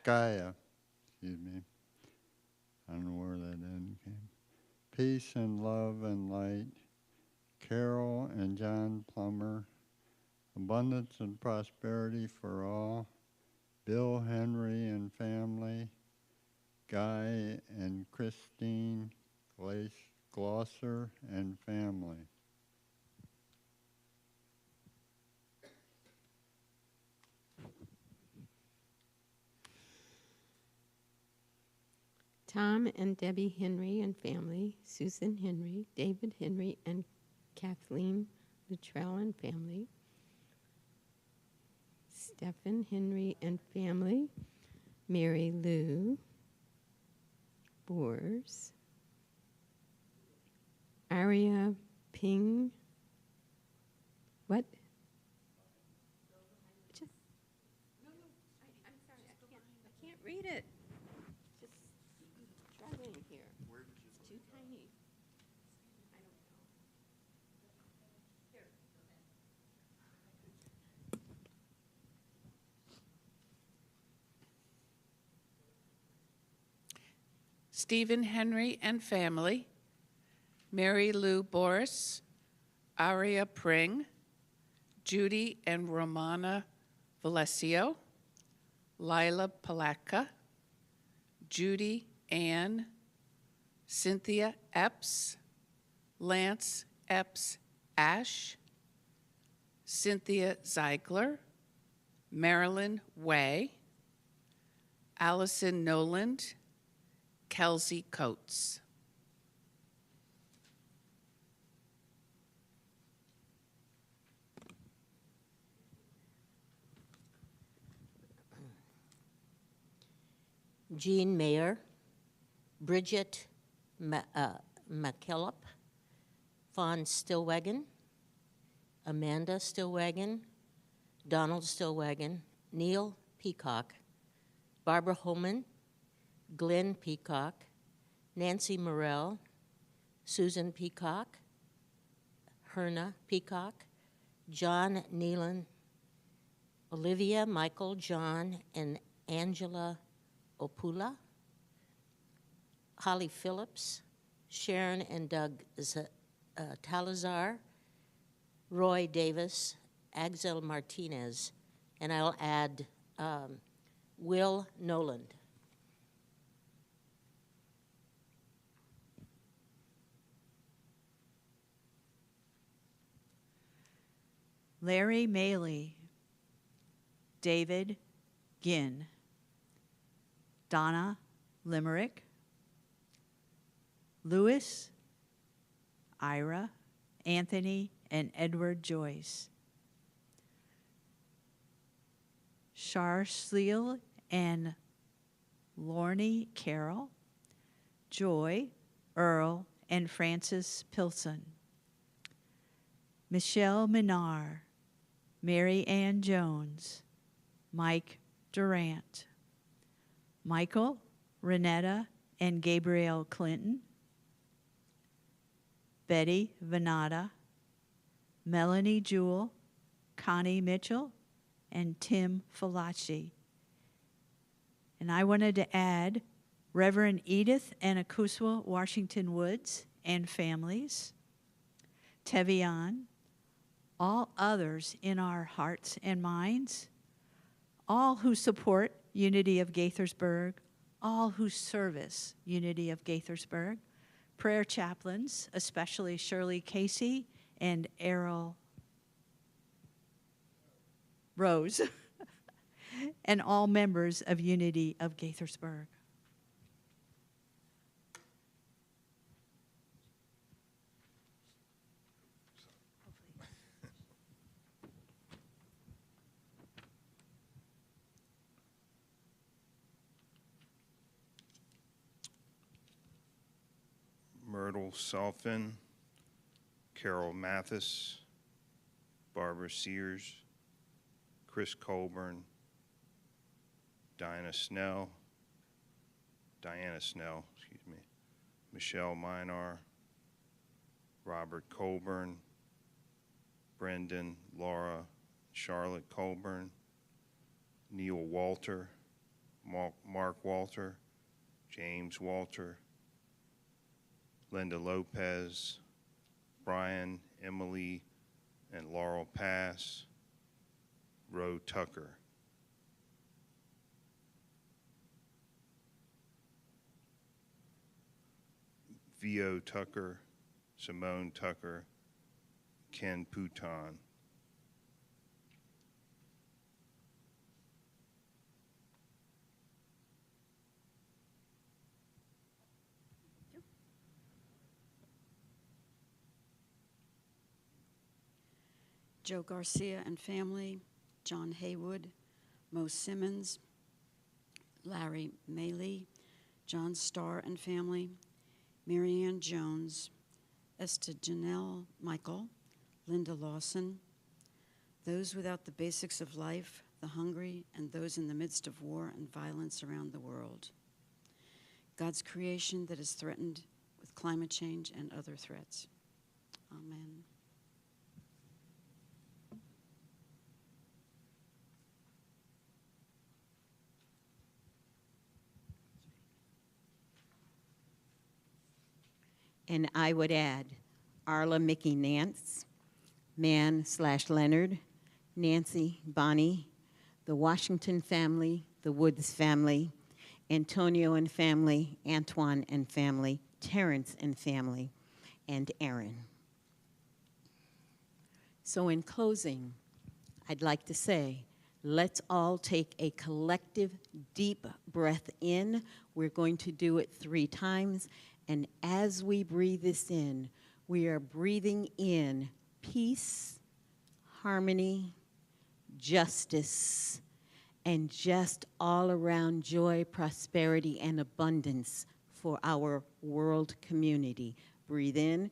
Gaia, excuse me, I don't know where that end came. Peace and love and light, Carol and John Plummer, abundance and prosperity for all, Bill Henry and family, Guy and Christine Glosser and family. Tom and Debbie Henry and family, Susan Henry, David Henry and Kathleen Luttrell and family, Stephen Henry and family, Mary Lou Boers, Aria Ping, what? Just, I'm sorry, I can't read it. Just struggling here. It's too tiny. I don't know. Here, go ahead. Stephen Henry and family, Mary Lou Boris, Aria Pring, Judy and Romana Valesio, Lila Palaka, Judy Ann, Cynthia Epps, Lance Epps Ash, Cynthia Zeigler, Marilyn Way, Allison Noland, Kelsey Coates. Jean Mayer, Bridget McKillop, Fawn Stillwagon, Amanda Stillwagon, Donald Stillwagon, Neil Peacock, Barbara Holman, Glenn Peacock, Nancy Morell, Susan Peacock, Herna Peacock, John Nealon, Olivia, Michael, John, and Angela Opula, Holly Phillips, Sharon and Doug Talazar, Roy Davis, Axel Martinez, and I'll add Will Noland. Larry Maley, David Ginn, Donna Limerick, Louis, Ira, Anthony, and Edward Joyce, Sharsleal and Lorne Carroll, Joy, Earl, and Francis Pilson, Michelle Minar, Mary Ann Jones, Mike Durant, Michael, Renetta, and Gabrielle Clinton, Betty Venata, Melanie Jewell, Connie Mitchell, and Tim Falaci. And I wanted to add Reverend Edith and Akuswa Washington Woods and families, Tevian, all others in our hearts and minds, all who support Unity of Gaithersburg, all who service Unity of Gaithersburg, prayer chaplains, especially Shirley Casey and Errol Rose, and all members of Unity of Gaithersburg. Michael Salfin, Carol Mathis, Barbara Sears, Chris Colburn, Diana Snell, Michelle Minar, Robert Colburn, Brendan, Laura, Charlotte Colburn, Neil Walter, Mark Walter, James Walter, Linda Lopez, Brian, Emily, and Laurel Pass, Roe Tucker. Vio Tucker, Simone Tucker, Ken Pouton. Joe Garcia and family, John Haywood, Mo Simmons, Larry Maley, John Starr and family, Marianne Jones, Esther Janelle Michael, Linda Lawson, those without the basics of life, the hungry, and those in the midst of war and violence around the world. God's creation that is threatened with climate change and other threats. Amen. And I would add Arla Mickey Nance, Man/Leonard, Nancy, Bonnie, the Washington family, the Woods family, Antonio and family, Antoine and family, Terrence and family, and Aaron. So in closing, I'd like to say, let's all take a collective deep breath in. We're going to do it 3 times. And as we breathe this in, we are breathing in peace, harmony, justice, and just all around joy, prosperity, and abundance for our world community. Breathe in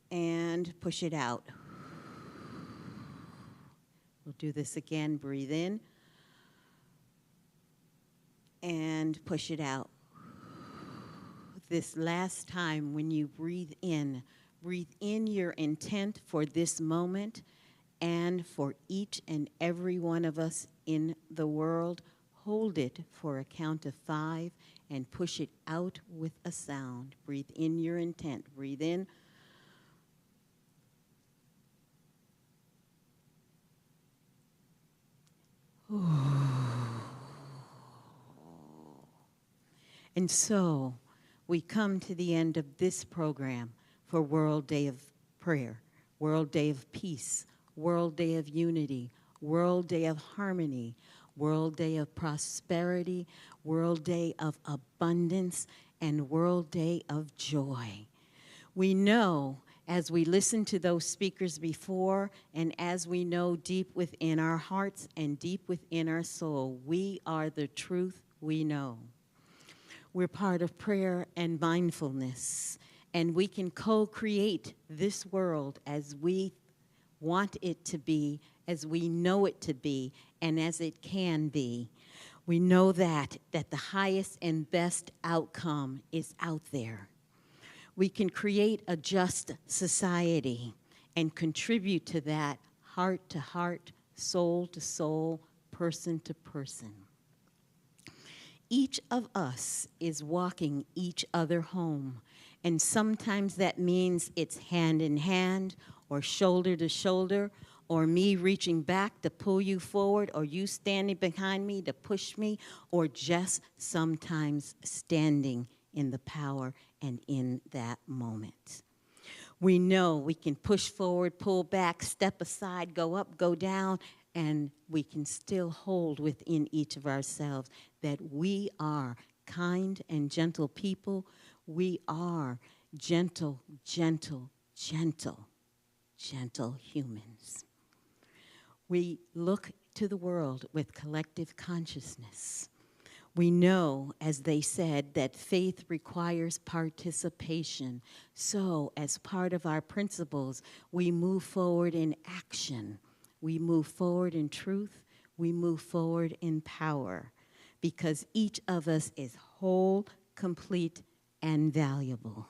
and push it out. We'll do this again. Breathe in and push it out. This last time when you breathe in your intent for this moment and for each and every one of us in the world. Hold it for a count of 5 and push it out with a sound. Breathe in your intent. Breathe in. And so we come to the end of this program for World Day of Prayer, World Day of Peace, World Day of Unity, World Day of Harmony, World Day of Prosperity, World Day of Abundance, and World Day of Joy. We know, as we listen to those speakers before, and as we know deep within our hearts and deep within our soul, we are the truth we know. We're part of prayer and mindfulness, and we can co-create this world as we want it to be, as we know it to be, and as it can be. We know that the highest and best outcome is out there. We can create a just society and contribute to that heart to heart, soul to soul, person to person. Each of us is walking each other home, and sometimes that means it's hand in hand or shoulder to shoulder, or me reaching back to pull you forward, or you standing behind me to push me, or just sometimes standing in the power and in that moment. We know we can push forward, pull back, step aside, go up, go down, and we can still hold within each of ourselves that we are kind and gentle people. We are gentle, gentle, gentle, gentle humans. We look to the world with collective consciousness. We know, as they said, that faith requires participation. So, as part of our principles, we move forward in action. We move forward in truth. We move forward in power, because each of us is whole, complete, and valuable.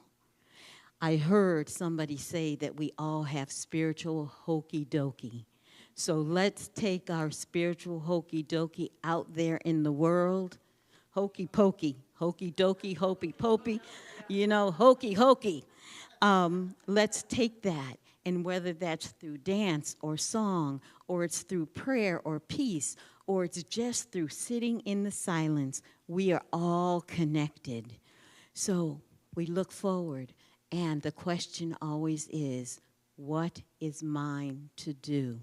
I heard somebody say that we all have spiritual hokey dokey. So let's take our spiritual hokey dokey out there in the world. Hokey pokey, hokey dokey, hokey pokey, hokey hokey. Let's take that, and whether that's through dance or song, or it's through prayer or peace, or it's just through sitting in the silence, we are all connected. So we look forward, and the question always is, what is mine to do?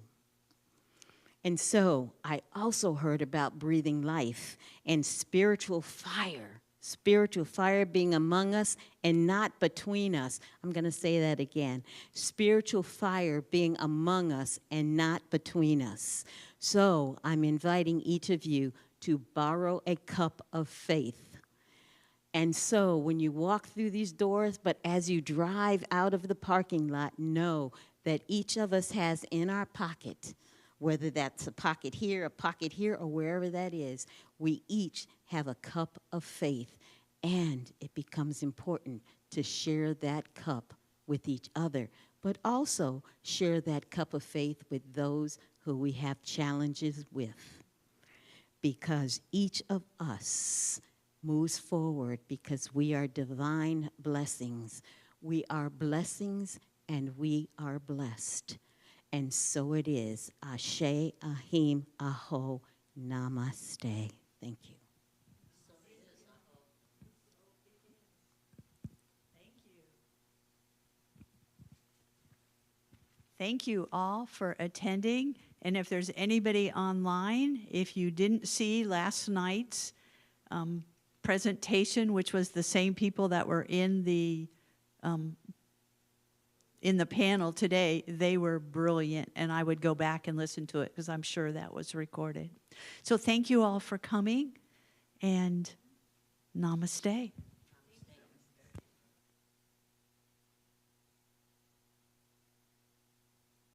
And so I also heard about breathing life and spiritual fire being among us and not between us. I'm going to say that again. Spiritual fire being among us and not between us. So I'm inviting each of you to borrow a cup of faith. And so when you walk through these doors, but as you drive out of the parking lot, know that each of us has in our pocket, whether that's a pocket here, or wherever that is, we each have a cup of faith. And it becomes important to share that cup with each other, but also share that cup of faith with those who we have challenges with. Because each of us moves forward because we are divine blessings. We are blessings and we are blessed. And so it is. Ashe, Ahim, Aho, Namaste. Thank you. Thank you all for attending. And if there's anybody online, if you didn't see last night's presentation, which was the same people that were in the panel today, they were brilliant, and I would go back and listen to it because I'm sure that was recorded. So thank you all for coming, and namaste.